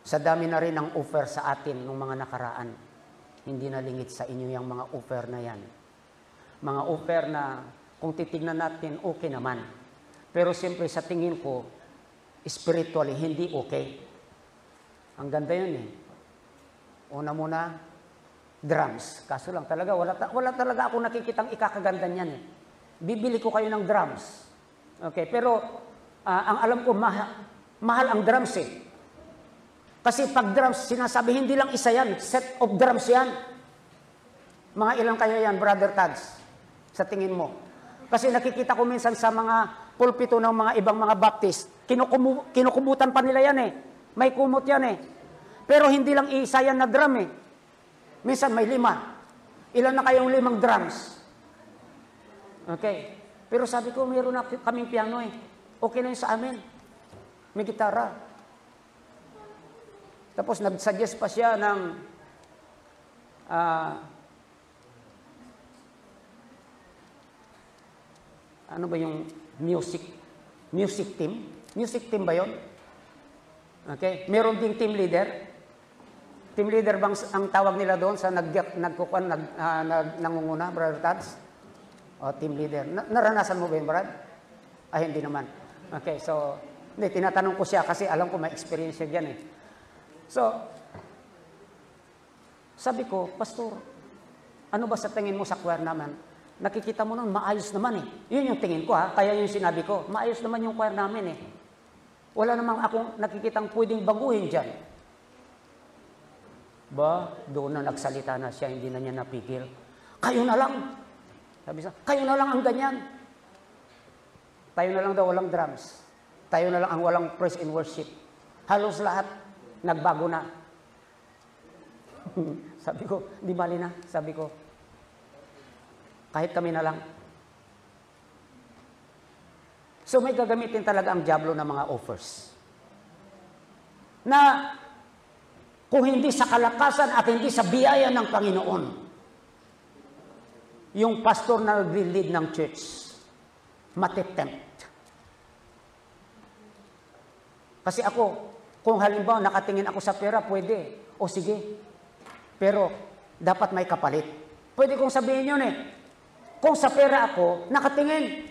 Sa dami na rin ang offer sa atin ng mga nakaraan. Hindi na lingit sa inyo yung mga offer na yan. Mga offer na kung titignan natin, okay naman. Pero siyempre sa tingin ko, spiritually, hindi okay. Ang ganda yun eh. Una muna, drums. Kaso lang talaga, wala talaga ako nakikitang ikakaganda niyan eh. Bibili ko kayo ng drums. Okay, pero ang alam ko, mahal ang drums eh. Kasi pag drums, sinasabi, hindi lang isa yan, set of drums yan. Mga ilang kayo yan, Brother Tads, sa tingin mo. Kasi nakikita ko minsan sa mga pulpito ng mga ibang mga Baptist, kinukubutan pa nila yan eh. May kumot yan eh. Pero hindi lang isa yan na drum eh. Minsan may 5. Ilan na kayong 5 drums? Okay. Pero sabi ko, mayroon na kaming piano eh. Okay na yun sa amin. May gitara. Tapos nag-suggest pa siya ng ano ba yung music team? Music team ba yun? Okay. Meron ding team leader. Team leader bang ang tawag nila doon sa nangunguna, Brother Tads? O, team leader. Naranasan mo ba yun, Brad? Ay, hindi naman. Okay, so, hindi, tinatanong ko siya kasi alam ko may experience siya dyan eh. So, sabi ko, Pastor, ano ba sa tingin mo sa choir naman? Nakikita mo nun, maayos naman eh. Yun yung tingin ko ha, kaya yung sinabi ko, maayos naman yung choir namin eh. Wala namang akong nakikitang pwedeng baguhin dyan. Ba, doon na nagsalita na siya, hindi na niya napigil. Kayo na lang. Sabi siya, kayo na lang ang ganyan. Tayo na lang daw walang drums. Tayo na lang ang walang praise and worship. Halos lahat, nagbago na. Sabi ko, di bali na. Sabi ko, kahit kami na lang. So may gagamitin talaga ang diablo ng mga offers. Na kung hindi sa kalakasan at hindi sa biyaya ng Panginoon, yung pastor na nag-lead ng church, matitempt. Kasi ako, kung halimbawa nakatingin ako sa pera, pwede. O sige. Pero, dapat may kapalit. Pwede kong sabihin yun eh. Kung sa pera ako, nakatingin.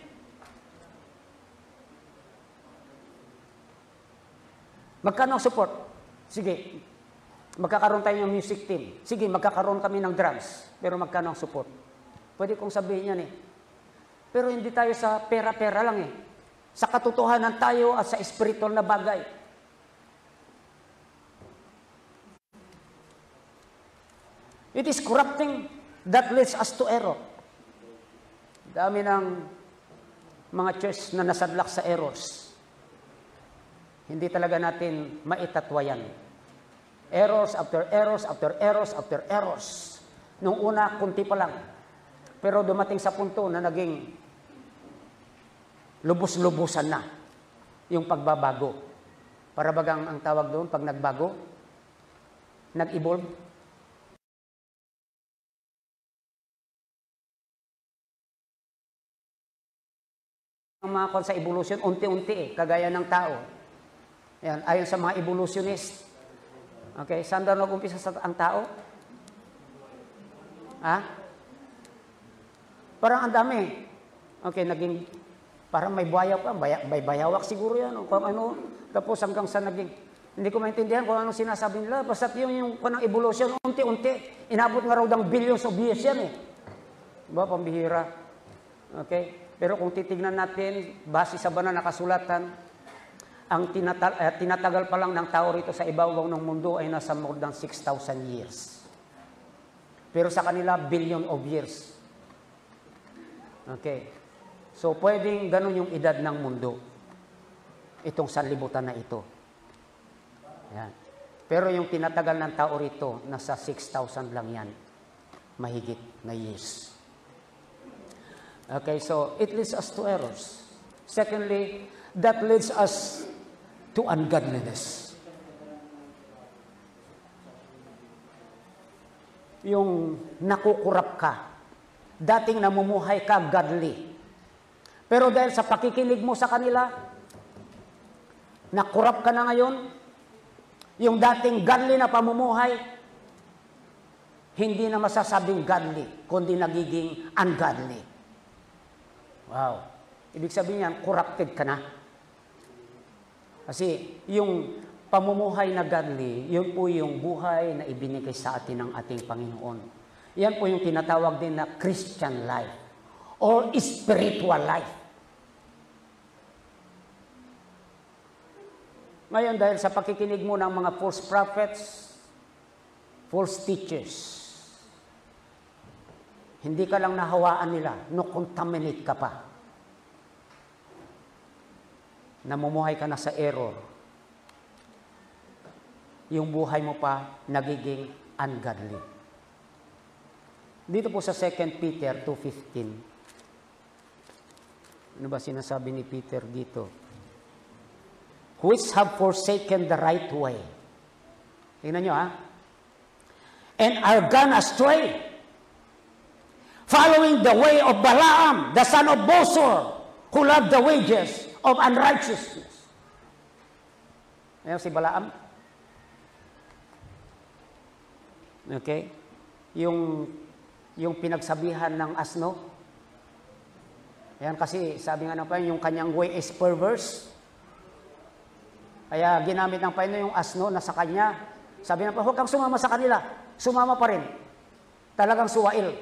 Magkano ang support? Sige. Magkakaroon tayo ng music team. Sige, magkakaroon kami ng drums. Pero magkano ang support? Pwede kong sabihin yan eh. Pero hindi tayo sa pera-pera lang eh. Sa katotohanan tayo at sa spiritual na bagay. It is corrupting that leads us to error. Dami ng mga church na nasadlak sa errors. Hindi talaga natin maitatwa yan. Errors after errors after errors after errors. Nung una, kunti pa lang. Pero dumating sa punto na naging lubos-lubusan na yung pagbabago. Para bagang ang tawag doon, pag nagbago, nag-evolve. Ang mga kon sa evolution, unti-unti eh, kagaya ng tao. Yan, ayon sa mga evolutionist. Okay, saan daw nag-umpisa ang tao? Ha? Parang ang dami. Okay, naging, parang may buhaya pa, may bayawak siguro yan. O kung ano, tapos hanggang sa naging, hindi ko maintindihan kung anong sinasabi nila. Basta yung evolution, unti-unti, inabot nga raw ng billions of years yan eh. Diba, pambihira. Okay? Pero kung titignan natin, base sa banal na kasulatan, ang tinatagal pa lang ng tao rito sa ibabaw ng mundo ay nasa more than 6,000 years. Pero sa kanila, billion of years. Okay. So, pwedeng ganun yung edad ng mundo. Itong sanlibutan na ito. Yan. Pero yung tinatagal ng tao rito, nasa 6,000 lang yan. Mahigit na years. Okay, so it leads us to errors. Secondly, that leads us to ungodliness. Yung nakukurap ka. Dating namumuhay ka godly. Pero dahil sa pakikinig mo sa kanila, nakurap ka na ngayon, yung dating godly na pamumuhay, hindi na masasabing godly, kundi nagiging ungodly. Wow. Ibig sabihin yan, corrupted ka na. Kasi yung pamumuhay na godly, yun po yung buhay na ibinigay sa atin ng ating Panginoon. Yan po yung tinatawag din na Christian life or spiritual life. Ngayon, dahil sa pakikinig mo ng mga false prophets, false teachers, hindi ka lang nahawaan nila, no-contaminate ka pa. Namumuhay ka na sa error. Yung buhay mo pa nagiging ungodly. Dito po sa 2 Peter 2:15, ano ba sinasabi ni Peter dito? Which have forsaken the right way. Tingnan nyo, ha? And are gone astray, following the way of Balaam, the son of Bosor, who loved the wages of unrighteousness. Ayan si Balaam. Okay? Yung pinagsabihan ng asno. Ayan kasi, sabi nga ng Panginoon, yung kanyang way is perverse. Kaya ginamit ng Panginoon yung asno na sa kanya. Sabi na pa, huwag kang sumama sa kanila. Sumama pa rin. Talagang suwail.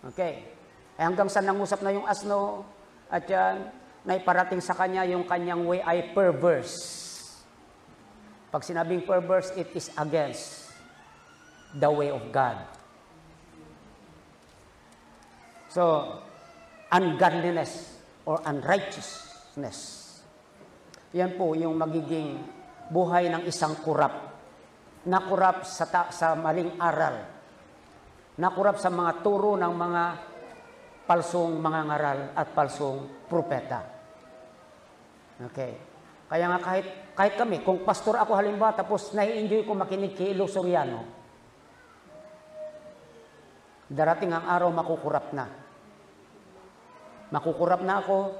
Okay. Ay hanggang sa nangusap na yung asno at yan, naiparating sa kanya yung kanyang way ay perverse. Pag sinabing perverse, it is against the way of God. So, ungodliness or unrighteousness. Yan po yung magiging buhay ng isang kurap. Nakurap sa maling aral. Nakurap sa mga turo ng mga palsong mga ngaral at palsong propeta. Okay. Kaya nga kahit kami, kung pastor ako halimbawa, tapos nai-enjoy ko makinig kay Ilo Soriano, darating ang araw makukurap na. Makukurap na ako.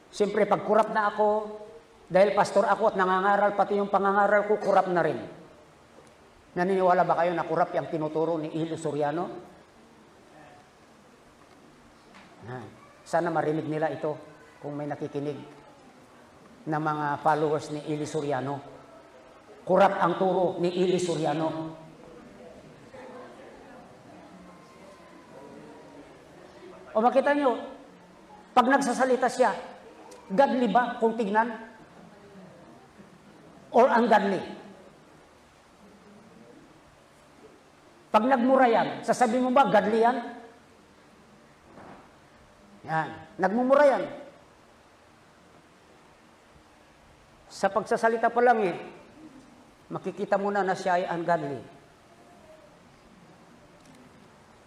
Siyempre, pag kurap na ako, dahil pastor ako at nangangaral, pati yung pangangaral ko, kurap na rin. Naniniwala ba kayo na kurap yung tinuturo ni Ilo Soriano? Sana marinig nila ito kung may nakikinig na mga followers ni Ilo Soriano. Kurap ang turo ni Ilo Soriano. O makita nyo, pag nagsasalita siya, godly ba kung tignan? Or ungodly? Pag nagmura yan, sasabihin mo ba, godly yan? Yan. Nagmumura yan. Sa pagsasalita pa lang makikita mo na siya ay ungodly.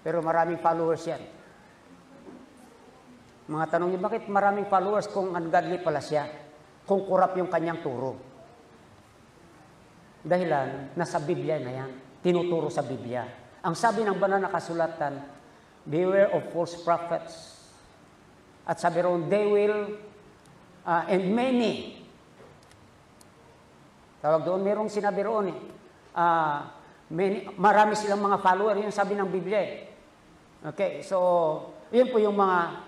Pero maraming followers yan. Mga tanong niyo, bakit maraming followers kung ungodly pala siya? Kung kurap yung kanyang turo? Dahilan, nasa Biblia na yan. Tinuturo sa Biblia. Ang sabi ng banal na kasulatan, beware of false prophets. At sabi roon, they will, and many. Tawag doon, merong sinabi roon marami silang mga follower. Yun sabi ng Biblia. Okay, so, yun po yung mga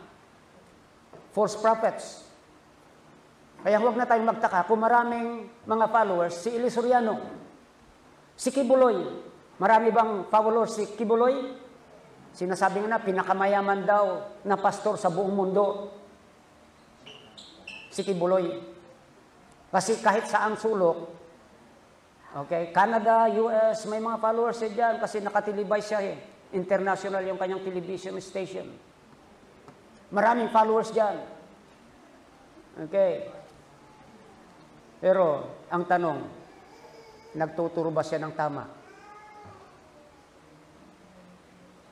false prophets. Kaya huwag na tayong magtaka kung maraming mga followers, si Ilo Soriano, si Kibuloy. Marami bang followers si Kibuloy? Sinasabi nga na, pinakamayaman daw na pastor sa buong mundo. Si Kibuloy. Kasi kahit saang sulok, okay, Canada, US, may mga followers siya dyan kasi nakatilibay siya International yung kanyang television station. Maraming followers dyan. Okay. Pero, ang tanong, nagtuturo ba siya ng tama?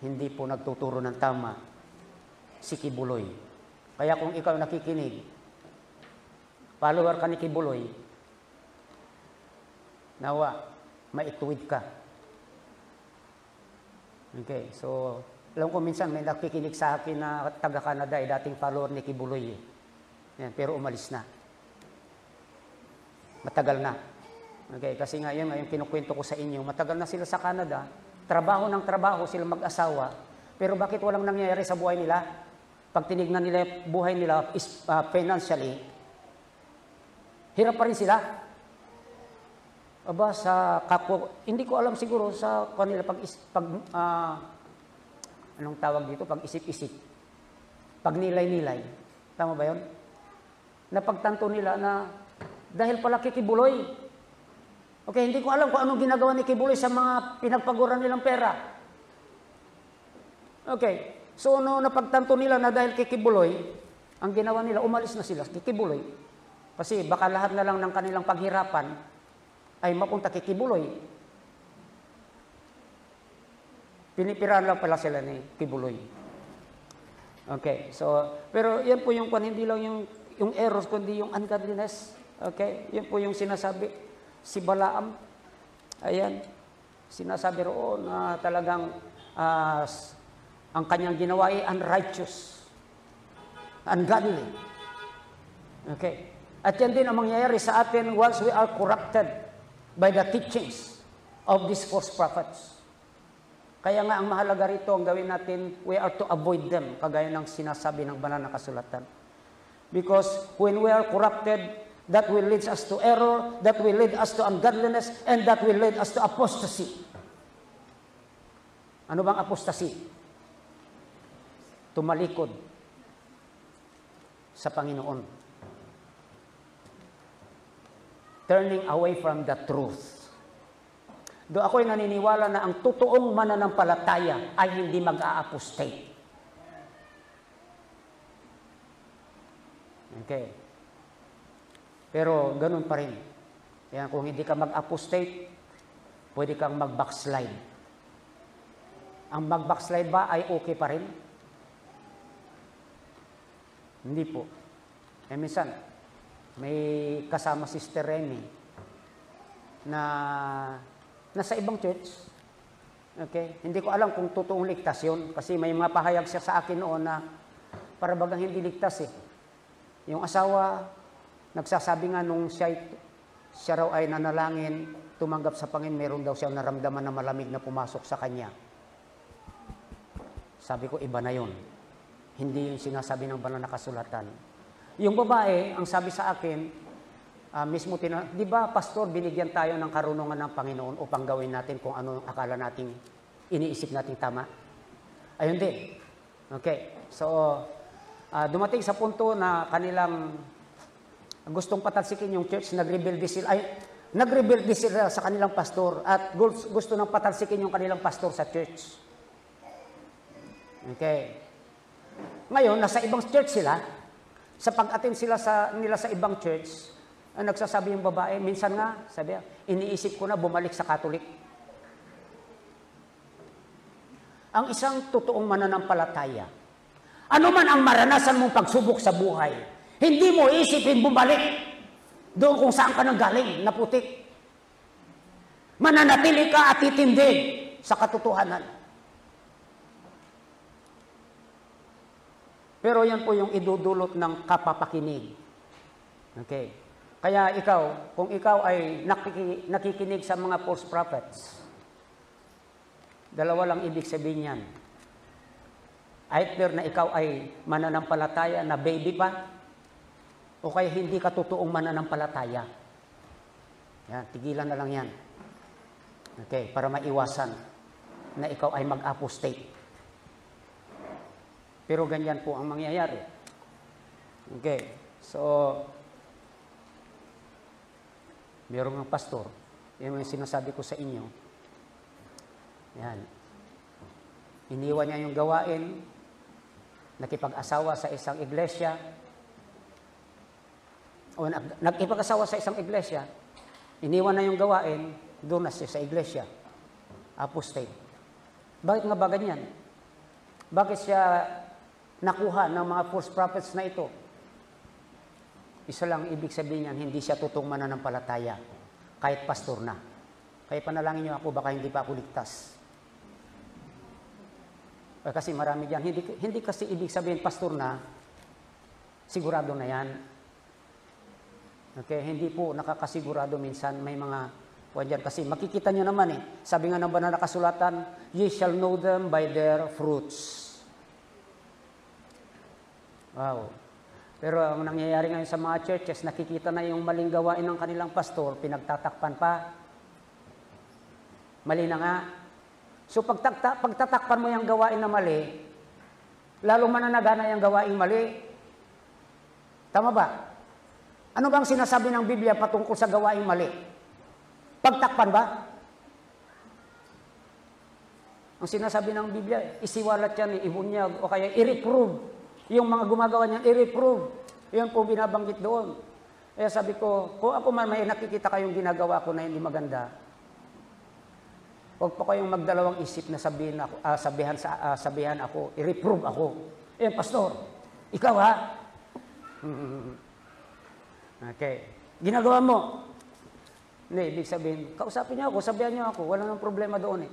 Hindi po nagtuturo ng tama si Kibuloy. Kaya kung ikaw nakikinig, follower ka ni Kibuloy, nawa, maituwid ka. Okay, so, alam ko minsan may nakikinig sa akin na taga-Canada, dating follower ni Kibuloy. Yan, pero umalis na. Matagal na. Okay, kasi nga yun, yung kinukwento ko sa inyo, matagal na sila sa Canada, trabaho ng trabaho, sila mag-asawa, pero bakit walang nangyayari sa buhay nila? Pag tinignan nila buhay nila financially, hirap pa rin sila. Aba, hindi ko alam siguro sa kanila anong tawag dito? Pag isip-isip. Pag nilay-nilay. Tama ba yun? Napagtanto nila na dahil pala kay Kibuloy. Okay, hindi ko alam kung anong ginagawa ni Kibuloy sa mga pinagpaguran nilang pera. Okay. So, napagtanto nila na dahil kay Kibuloy, ang ginawa nila, umalis na sila kay Kibuloy. Kasi baka lahat na lang ng kanilang paghirapan ay mapunta kay Kibuloy. Pinipirahan lang pala sila ni Kibuloy. Okay, so, pero yan po yung hindi lang yung errors, kundi yung ungodliness. Okay, yan po yung sinasabi. Si Balaam, ayan, sinasabi roon na talagang ang kanyang ginawa ay unrighteous, ungodly. Okay. At yan din ang mangyayari sa atin once we are corrupted by the teachings of these false prophets. Kaya nga ang mahalaga rito, ang gawin natin, we are to avoid them, kagaya ng sinasabi ng banal na kasulatan. Because when we are corrupted, that will lead us to error, that will lead us to ungodliness, and that will lead us to apostasy. Ano bang apostasy? Tumalikod sa Panginoon. Turning away from the truth. Do ako'y naniniwala na ang totoong mananampalataya ay hindi mag-a-apostate. Okay. Pero ganun pa rin. Yan, kung hindi ka mag-apostate, pwede kang mag-backslide. Ang mag-backslide ba ay okay pa rin? Hindi po. Minsan, may kasama Sister Remy na nasa ibang church. Okay? Hindi ko alam kung totoong ligtas yun. Kasi may mga pahayag siya sa akin noon na para bagang hindi ligtas eh. Yung asawa, nagsasabi nga nung siya raw ay nanalangin, tumanggap sa Panginoon, meron daw siya naramdaman na malamig na pumasok sa kanya. Sabi ko, iba na yun. Hindi yung sinasabi ng banal na kasulatan. Yung babae, ang sabi sa akin, mismo di ba, Pastor, binigyan tayo ng karunungan ng Panginoon upang gawin natin kung ano akala nating iniisip nating tama? Ayun din. Okay. So, dumating sa punto na kanilang gustong patalsikin yung church, nag-rebelde sila sa kanilang pastor at gusto nang patalsikin yung kanilang pastor sa church. Okay. Ngayon, nasa ibang church sila, sa pag-attend nila sa ibang church, nagsasabi yung babae, minsan nga, sabi, iniisip ko na bumalik sa Catholic. Ang isang totoong mananampalataya, ano man ang maranasan mong pagsubok sa buhay, hindi mo isipin bumalik doon kung saan ka nanggaling, na putik. Mananatili ka at titindig sa katotohanan. Pero yan po yung idudulot ng kapapakinig. Okay. Kaya ikaw, kung ikaw ay nakikinig sa mga false prophets, dalawa lang ibig sabihin yan. Either na ikaw ay mananampalataya na baby pa, o kaya hindi ka totoong mananampalataya. Yan, tigilan na lang yan. Okay, para maiwasan na ikaw ay mag-apostate. Pero ganyan po ang mangyayari. Okay, so, mayroong ng pastor, yung sinasabi ko sa inyo, yan, Iniwan niya yung gawain, nakipag-asawa sa isang iglesia, o nagkipag-asawa sa isang iglesia, iniwan na yung gawain, doon na siya sa iglesia. Apostate. Bakit nga ba ganyan? Bakit siya nakuha ng mga false prophets na ito? Isa lang ibig sabihin niyan, hindi siya totoong mananampalataya, kahit pastor na. Kaya panalangin niyo ako, baka hindi pa ako ligtas. Kasi marami dyan, hindi kasi ibig sabihin pastor na, sigurado na yan. Okay, hindi po nakakasigurado minsan, may mga dyan, kasi makikita nyo naman sabi nga ng banal na kasulatan, ye shall know them by their fruits. Wow. Pero ang nangyayari ngayon sa mga churches, nakikita na yung maling gawain ng kanilang pastor, pinagtatakpan pa. Mali na nga. So pagtatakpan mo yung gawain na mali, lalo mananagana yung gawain mali. Tama ba? Ano bang sinasabi ng Biblia patungkol sa gawain mali? Pagtakpan ba? Ang sinasabi ng Biblia, isiwalat yan, ibunyag, o kaya i-reprove. Yung mga gumagawa niyan, i-reprove. Yan po binabanggit doon. Kaya sabi ko, kung ako man may nakikita kayong ginagawa ko na hindi maganda, huwag pa kayong magdalawang isip na sabihan ako, i-reprove ako. Pastor, ikaw ha? Okay. Ginagawa mo. Hindi, ibig sabihin, kausapin niyo ako, sabihan niyo ako, wala nang problema doon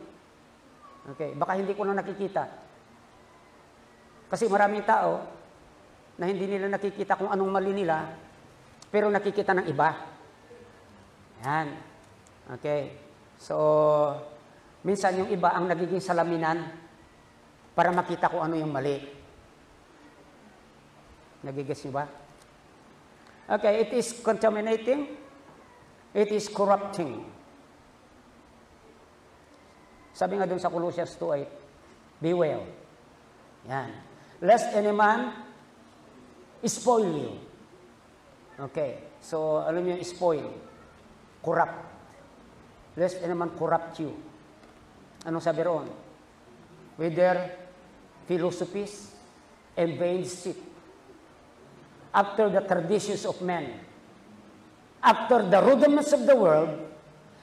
Okay, baka hindi ko na nakikita. Kasi maraming tao na hindi nila nakikita kung anong mali nila, pero nakikita ng iba. Yan. Okay. So, minsan yung iba ang nagiging salaminan para makita kung ano yung mali. Nagigets niyo ba? Okay, it is contaminating. It is corrupting. Sabi nga dun sa Colossians 2:8, beware. Yan. Lest any man spoil you. Okay. So, alam niyo yung spoil. Corrupt. Lest any man corrupt you. Anong sabi roon? With their philosophies and vain deceit. After the traditions of men. After the rudiments of the world,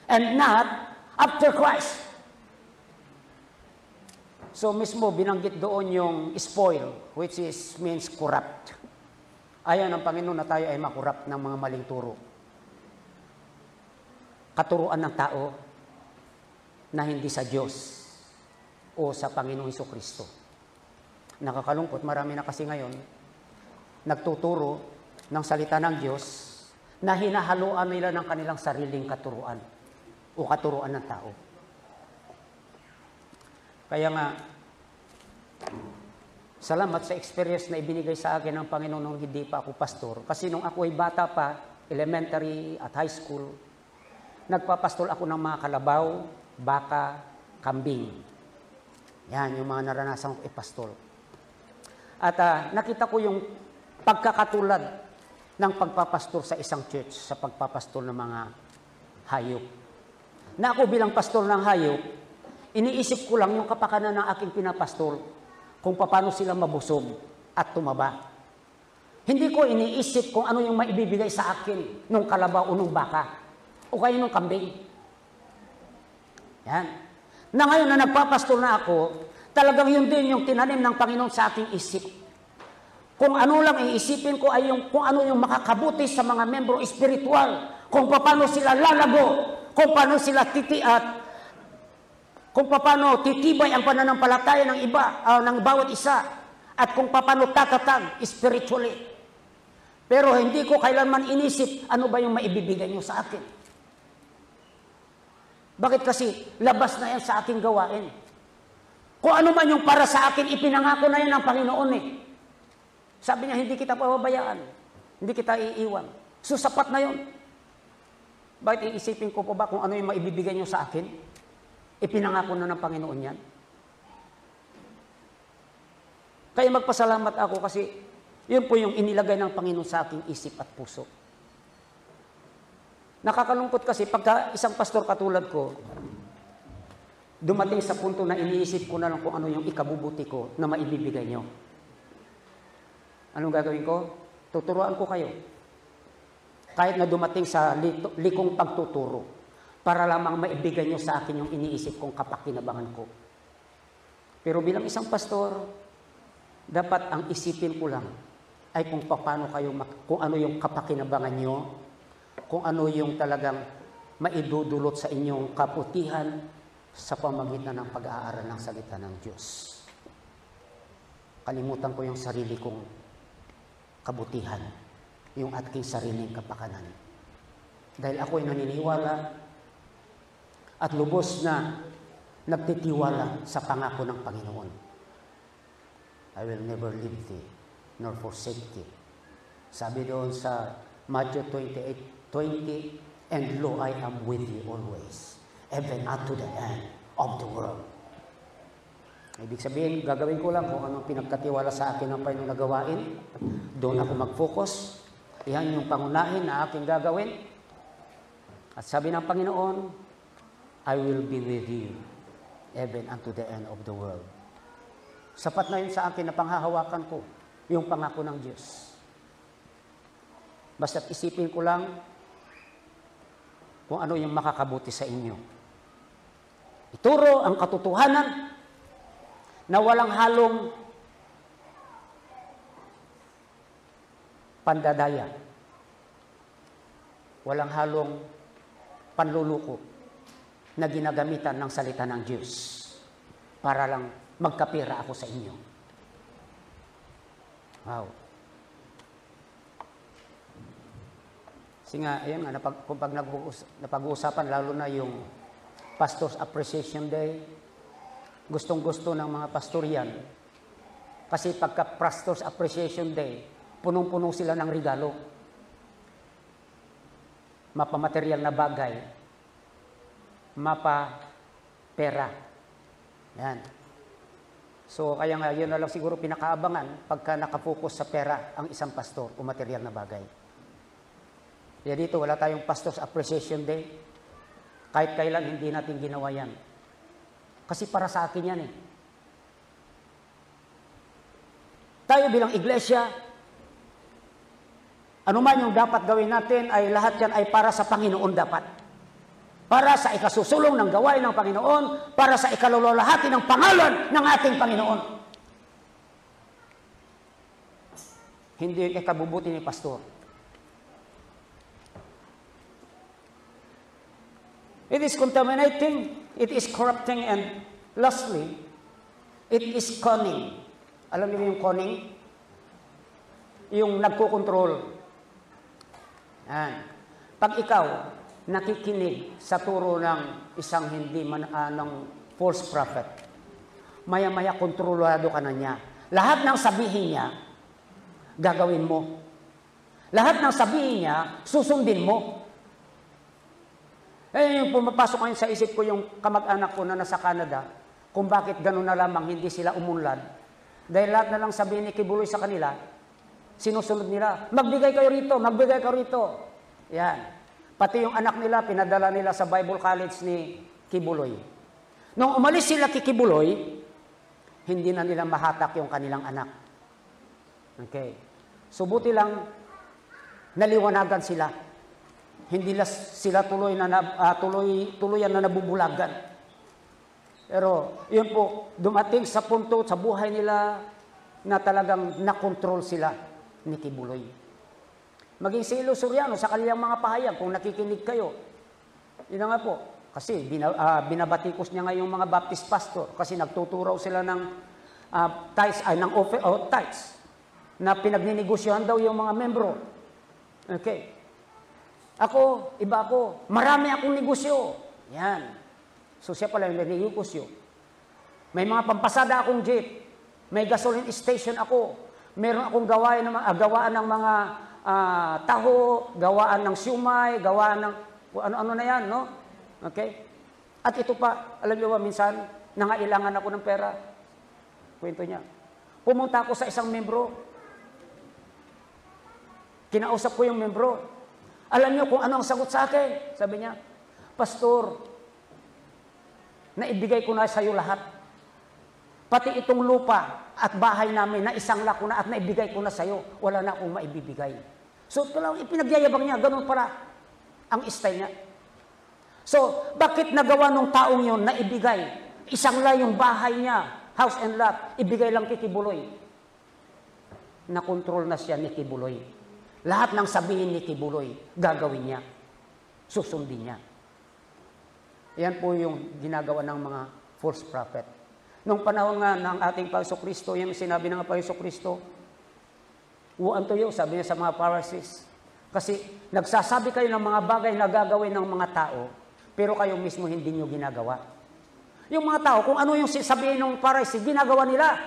and not after Christ. So mismo binanggit doon yung spoil, which means corrupt. Ayaw ng Panginoon na tayo ay makorrupt ng mga maling turo. Katuruan ng tao na hindi sa Diyos o sa Panginoong Jesucristo. Nakakalungkot, marami na kasi ngayon nagtuturo ng salita ng Diyos na hinahaluan nila ng kanilang sariling katuruan o katuruan ng tao. Kaya nga, salamat sa experience na ibinigay sa akin ng Panginoon nung hindi pa ako pastor. Kasi nung ako ay bata pa, elementary at high school, nagpapastol ako ng mga kalabaw, baka, kambing. Yan, yung mga naranasan ko ipastol. At nakita ko yung pagkakatulad ng pagpapastor sa isang church, sa pagpapastor ng mga hayop. Na ako bilang pastor ng hayop, iniisip ko lang yung kapakanan ng aking pinapastor, kung paano sila mabusog at tumaba. Hindi ko iniisip kung ano yung maibibigay sa akin nung kalabaw o nung baka, o kaya nung kambing. Yan. Na ngayon na nagpapastor na ako, talagang yun din yung tinanim ng Panginoon sa aking isip. Kung ano lang iisipin ko ay kung ano yung makakabuti sa mga membro espiritual, kung paano sila lalago, kung paano sila kung paano titibay ang pananampalataya ng iba, ng bawat isa, at kung paano tatatag spiritually. Pero hindi ko kailanman inisip ano ba yung maibibigay nyo sa akin. Bakit kasi labas na yan sa aking gawain. Kung ano man yung para sa akin, ipinangako na yan ng Panginoon Sabi niya, hindi kita pababayaan. Hindi kita iiwan. So, sapat na yun. Bakit iisipin ko pa ba kung ano yung maibibigay niyo sa akin? Ipinangako na ng Panginoon yan. Kaya magpasalamat ako kasi yun po yung inilagay ng Panginoon sa aking isip at puso. Nakakalungkot kasi pagka isang pastor katulad ko, dumating sa punto na iniisip ko na lang kung ano yung ikabubuti ko na maibibigay nyo. Anong gagawin ko? Tuturuan ko kayo. Kahit na dumating sa likong pagtuturo, para lamang maibigay nyo sa akin yung iniisip kong kapakinabangan ko. Pero bilang isang pastor, dapat ang isipin ko lang ay kung paano kayo, kung ano yung kapakinabangan nyo, kung ano yung talagang maidudulot sa inyong kaputihan sa pamamagitan ng pag-aaral ng salita ng Diyos. Kalimutan ko yung sarili kong kabutihan, yung aking sariling kapakanan. Dahil ako'y naniniwala at lubos na nagtitiwala sa pangako ng Panginoon. I will never leave thee, nor forsake thee. Sabi doon sa Matthew 28:20, and lo, I am with you always, even unto the end of the world. Ibig sabihin, gagawin ko lang kung anong pinagkatiwala sa akin ng Panginoon na gawain. Doon ako mag-focus. Yan yung pangunahin na aking gagawin. At sabi ng Panginoon, I will be with you, even unto the end of the world. Sapat na yun sa akin na panghahawakan ko, yung pangako ng Diyos. Basta't isipin ko lang kung ano yung makakabuti sa inyo. Ituro ang katotohanan na walang halong pandadaya, walang halong panluluko na ginagamitan ng salita ng Diyos para lang magkapira ako sa inyo. Wow. Kasi nga, ayan nga, kung pag napag-uusapan, lalo na yung Pastor's Appreciation Day, gustong-gusto ng mga pastor yan. Kasi pagka Pastor's Appreciation Day, punong-puno sila ng regalo. Mapamaterial na bagay, mapa pera. Yan. So, kaya nga, yun na lang siguro pinakaabangan pagka nakapokus sa pera ang isang pastor o material na bagay. Kaya dito, wala tayong Pastor's Appreciation Day. Kahit kailan, hindi natin ginawa yan. Kasi para sa akin yan eh. Tayo bilang iglesia, ano man yung dapat gawin natin, ay lahat yan ay para sa Panginoon dapat. Para sa ikasusulong ng gawain ng Panginoon, para sa ikalululahati ng pangalan ng ating Panginoon. Hindi yung ikabubuti ni pastor. It is contaminating, it is corrupting, and lastly, it is cunning. Alam niyo yung cunning? Yung nagkokontrol. Yan. Pag ikaw, nakikinig sa turo ng isang ng false prophet, maya-maya kontrolado ka na niya. Lahat ng sabihin niya, gagawin mo. Lahat ng sabihin niya, susundin mo. Eh, yung pumapasok ngayon sa isip ko yung kamag-anak ko na nasa Canada, kung bakit gano'n na lamang hindi sila umunlad. Dahil lahat na lang sabihin ni Kibuloy sa kanila, sinusunod nila, magbigay kayo rito, magbigay kayo rito. Yan. Pati yung anak nila, pinadala nila sa Bible College ni Kibuloy. Nung umalis sila kay Kibuloy, hindi na nila mahatak yung kanilang anak. Okay. Subuti lang, naliwanagan sila. Hindi sila tuluyan na nabubulagan. Pero, yun po, dumating sa punto sa buhay nila na talagang nakontrol sila ni Kibuloy. Maging si Elo Soriano sa kanilang mga pahayag, kung nakikinig kayo. Yun na nga po. Kasi binabatikos niya nga yung mga Baptist pastor kasi nagtuturaw sila ng tithes na pinagninegosyohan daw yung mga membro. Okay. Ako, iba ako. Marami akong negosyo. Yan. So siya pala yung negosyo. May mga pampasada akong jeep. May gasoline station ako. Meron akong gawaan ng mga taho, gawaan ng siumay, gawaan ng ano-ano na yan, no? Okay? At ito pa, alam niyo ba, minsan, nangailangan ako ng pera. Kwento niya. Pumunta ako sa isang membro. Kinausap ko yung membro. Alam niyo kung ano ang sagot sa akin? Sabi niya, Pastor, na ibigay ko na sa iyo lahat. Pati itong lupa at bahay namin na isang lako na at naibigay ko na sa iyo, wala na akong maibibigay. So, ipinagyayabang niya, ganun para ang style niya. So, bakit nagawa ng taong yun na ibigay? Isang lang yung bahay niya, house and lot, ibigay lang kay Kibuloy. Nakontrol na siya ni Kibuloy. Lahat ng sabihin ni Kibuloy, gagawin niya. Susundin niya. Yan po yung ginagawa ng mga false prophet. Nung panahon nga ng ating Panginoong Kristo, yung sinabi ng Panginoong Kristo, woe unto you, sabi niya sa mga Pharisees. Kasi nagsasabi kayo ng mga bagay na gagawin ng mga tao, pero kayo mismo hindi nyo ginagawa. Yung mga tao, kung ano yung sabihin ng Pharisee, ginagawa nila.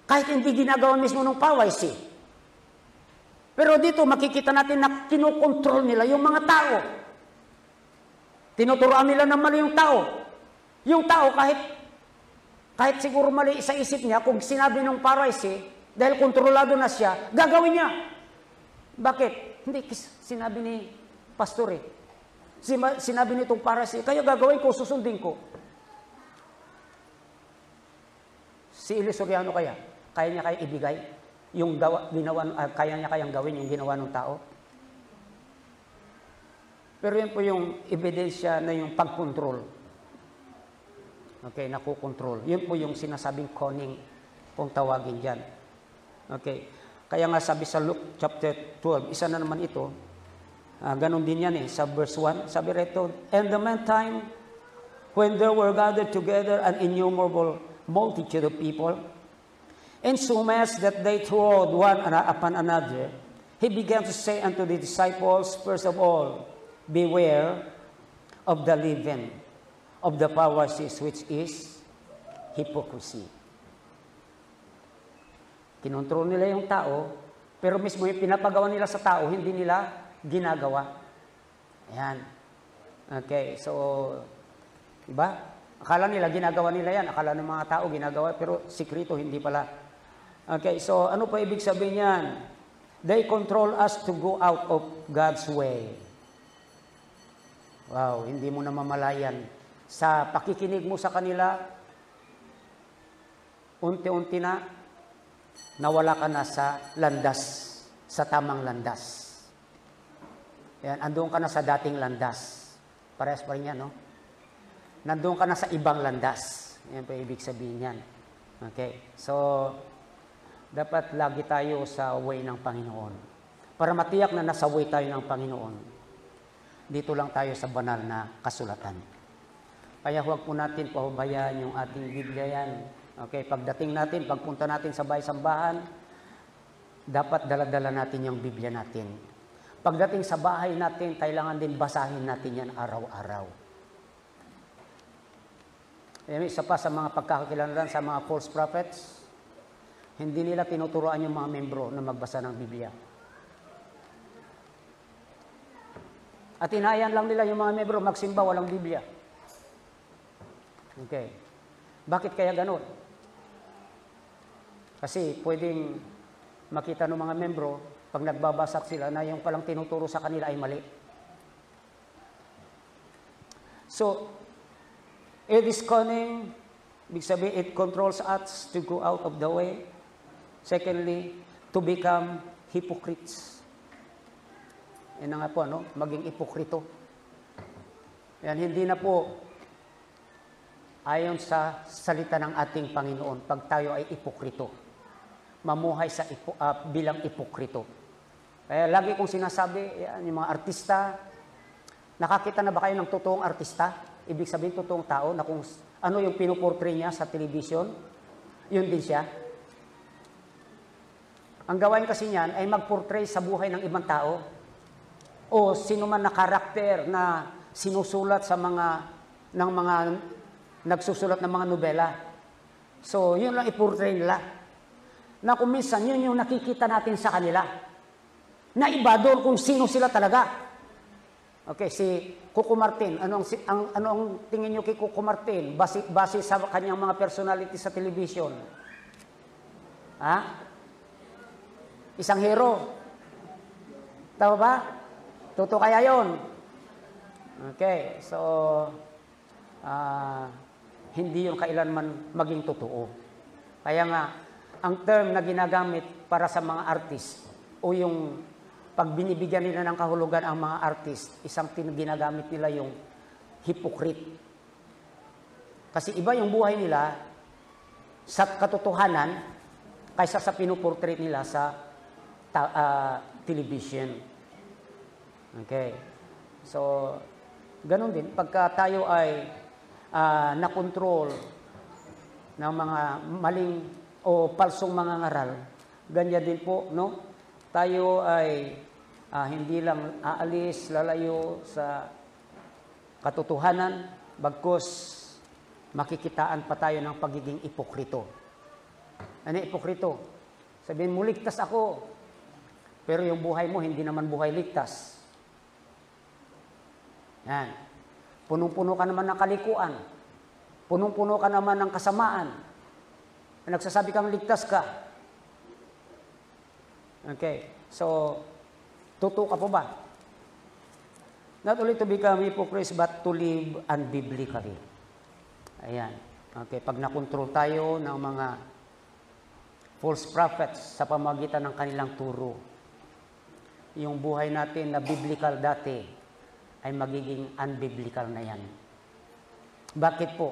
Kahit hindi ginagawa mismo ng Pharisee. Pero dito makikita natin na kinokontrol nila yung mga tao. Tinuturoan nila ng mali yung tao. Yung tao, kahit siguro mali sa isip niya, kung sinabi ng Pharisee, dahil kontrolado na siya, gagawin niya. Bakit? Hindi, sinabi ni pastor eh. Sinabi nitong Pharisee, kaya gagawin ko, susundin ko. Si Eli Soriano kaya niya kaya ibigay? Yung kaya niya kayang gawin yung ginawa ng tao? Pero yan po yung ebidensya na yung pag-control. Okay, nakukontrol. Yun po yung sinasabing conning kung tawagin dyan. Okay. Kaya nga sabi sa Luke chapter 12, isa na naman ito, ganun din yan sa verse 1. Sabi rito, and the meantime, when there were gathered together an innumerable multitude of people, and so much that they trod one upon another, he began to say unto the disciples, first of all, beware of the leaven of the Pharisees, which is hypocrisy. Kinontrol nila yung tao, pero mismo yung pinapagawa nila sa tao, hindi nila ginagawa. Ayan. Okay, so, diba? Akala nila, ginagawa nila yan. Akala ng mga tao, ginagawa, pero sikrito, hindi pala. Okay, so, ano pa ibig sabihin yan? They control us to go out of God's way. Wow, hindi mo na mamalayan. Sa pakikinig mo sa kanila, unti-unti na, nawala ka na sa landas, sa tamang landas. Yan, andun ka na sa dating landas. Parehas pa rin yan, no? Nandun ka na sa ibang landas. Yan po ibig sabihin yan. Okay, so, dapat lagi tayo sa way ng Panginoon. Para matiyak na nasa way tayo ng Panginoon, dito lang tayo sa banal na kasulatan. Kaya huwag po natin pahubayaan yung ating Biblia yan. Okay, pagdating natin, pagpunta natin sa bahay-sambahan, dapat dala-dala natin yung Biblia natin. Pagdating sa bahay natin, kailangan din basahin natin yan araw-araw. Isa pa sa mga pagkakakilanlan sa mga false prophets, hindi nila tinuturoan yung mga membro na magbasa ng Biblia. At inayan lang nila yung mga membro magsimba walang Biblia. Okay. Bakit kaya ganun? Kasi pwedeng makita ng mga membro, pag nagbabasak sila, na yung palang tinuturo sa kanila ay mali. So, it is cunning, ibig sabihin, it controls us to go out of the way. Secondly, to become hypocrites. Yan nga po, no? Maging ipokrito. Yan, hindi na po ayon sa salita ng ating Panginoon, pag tayo ay ipokrito. Mamuhay sa bilang ipokrito. Kaya lagi kong sinasabi, yan, yung mga artista, nakakita na ba kayo ng totoong artista? Ibig sabihin, totoong tao, na kung ano yung pinuportray niya sa television, yun din siya. Ang gawain kasi niyan ay mag-portray sa buhay ng ibang tao o sino man na karakter na sinusulat sa mga nagsusulat ng mga nobela. So, yun lang i-portray nila. Na kung minsan, yun yung nakikita natin sa kanila. Na iba doon kung sino sila talaga. Okay, si Coco Martin, ano ang tingin nyo kay Coco Martin base sa kanyang mga personality sa television? Ha? Isang hero. Tama ba? Totoo kaya yun? Okay, so hindi yun kailanman maging totoo. Kaya nga, ang term na ginagamit para sa mga artist o yung pag binibigyan nila ng kahulugan ang mga artist, isang ginagamit nila yung hypocrite. Kasi iba yung buhay nila sa katotohanan kaysa sa pinuportrait nila sa television. Okay. So, ganun din. Pagka tayo ay nakontrol ng mga maling o palsong mga ngaral, ganyan din po, no? Tayo ay hindi lang aalis, lalayo sa katotohanan, bagkus makikitaan pa tayo ng pagiging ipokrito. Ano ipokrito? Sabihin mo, ligtas ako. Pero yung buhay mo, hindi naman buhay ligtas. Yan. Punong-puno ka naman ng kalikuan. Punong-puno ka naman ng kasamaan. Nagsasabi kang ligtas ka. Okay. So, totoo ka po ba? Not only to become hypocrites, but to live unbiblically. Ayan. Okay. Pag nakontrol tayo ng mga false prophets sa pamagitan ng kanilang turo, yung buhay natin na biblical dati ay magiging unbiblical na yan. Bakit po?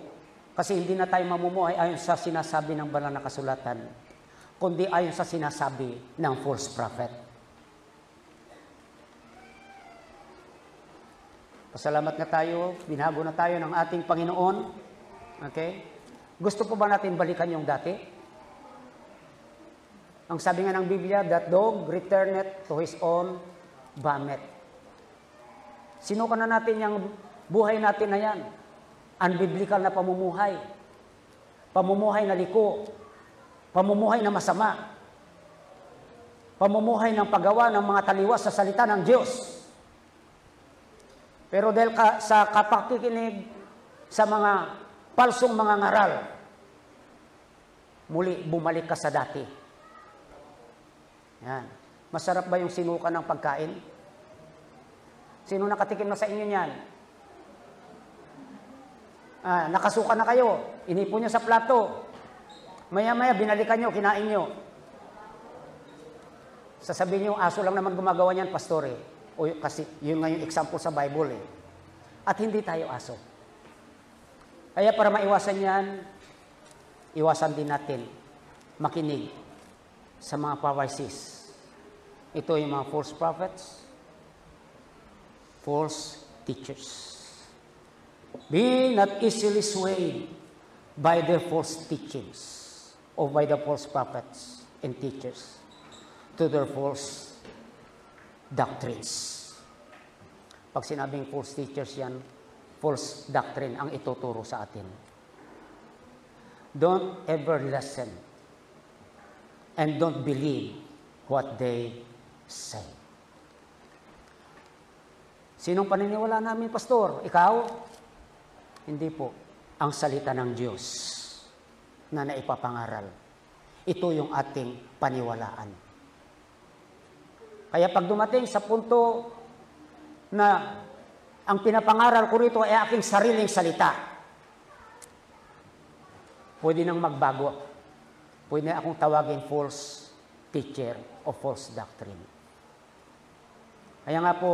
Kasi hindi na tayo mamumuhay ayon sa sinasabi ng banal na kasulatan, kundi ayon sa sinasabi ng false prophet. Pasalamat na tayo, binago na tayo ng ating Panginoon. Okay? Gusto po ba natin balikan yung dati? Ang sabi nga ng Biblia, that dog returneth to his own vomit. Sinuka na natin yung buhay natin na yan. Unbiblical na pamumuhay. Pamumuhay na liko. Pamumuhay na masama. Pamumuhay ng paggawa ng mga taliwas sa salita ng Diyos. Pero dahil sa kapakikinig sa mga palsong mga ngaral, muli bumalik ka sa dati. Yan. Masarap ba yung sinuka ng pagkain? Sino nakatikim na sa inyo niyan? Nakasuka na kayo. Inipon nyo sa plato. Maya-maya, binalikan nyo, kinain nyo. Sasabihin nyo, aso lang naman gumagawa niyan, pastore. O, kasi yun nga yung example sa Bible eh. At hindi tayo aso. Kaya para maiwasan yan, iwasan din natin makinig sa mga Pharisees. Ito yung mga false prophets, false teachers. Be not easily swayed by their false teachings or by the false prophets and teachers to their false doctrines. Pag sinabing false teachers yan, false doctrine ang ituturo sa atin. Don't ever listen and don't believe what they say. Sinong paniniwala namin, Pastor? Ikaw? Hindi po. Ang salita ng Diyos na naipapangaral. Ito yung ating paniwalaan. Kaya pag dumating sa punto na ang pinapangaral ko rito ay aking sariling salita, pwede nang magbago. Pwede na akong tawagin false teacher o false doctrine. Kaya nga po,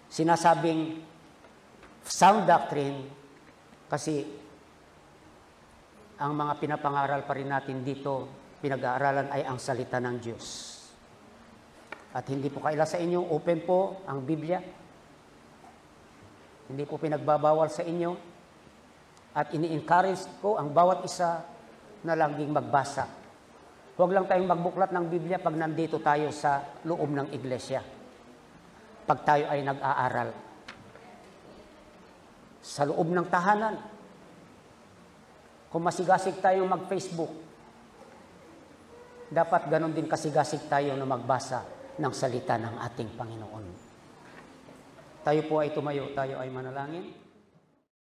sinasabing sound doctrine kasi ang mga pinapangaral pa rin natin dito, pinag-aaralan ay ang salita ng Diyos. At hindi po kaila sa inyo, open po ang Biblia. Hindi po pinagbabawal sa inyo. At ini-encourage ko ang bawat isa na laging magbasa. Huwag lang tayong magbuklat ng Biblia pag nandito tayo sa loob ng iglesia. Pag tayo ay nag-aaral. Sa loob ng tahanan. Kung masigasig tayo mag-Facebook, dapat ganon din kasigasig tayo na magbasa ng salita ng ating Panginoon. Tayo po ay tumayo, tayo ay manalangin.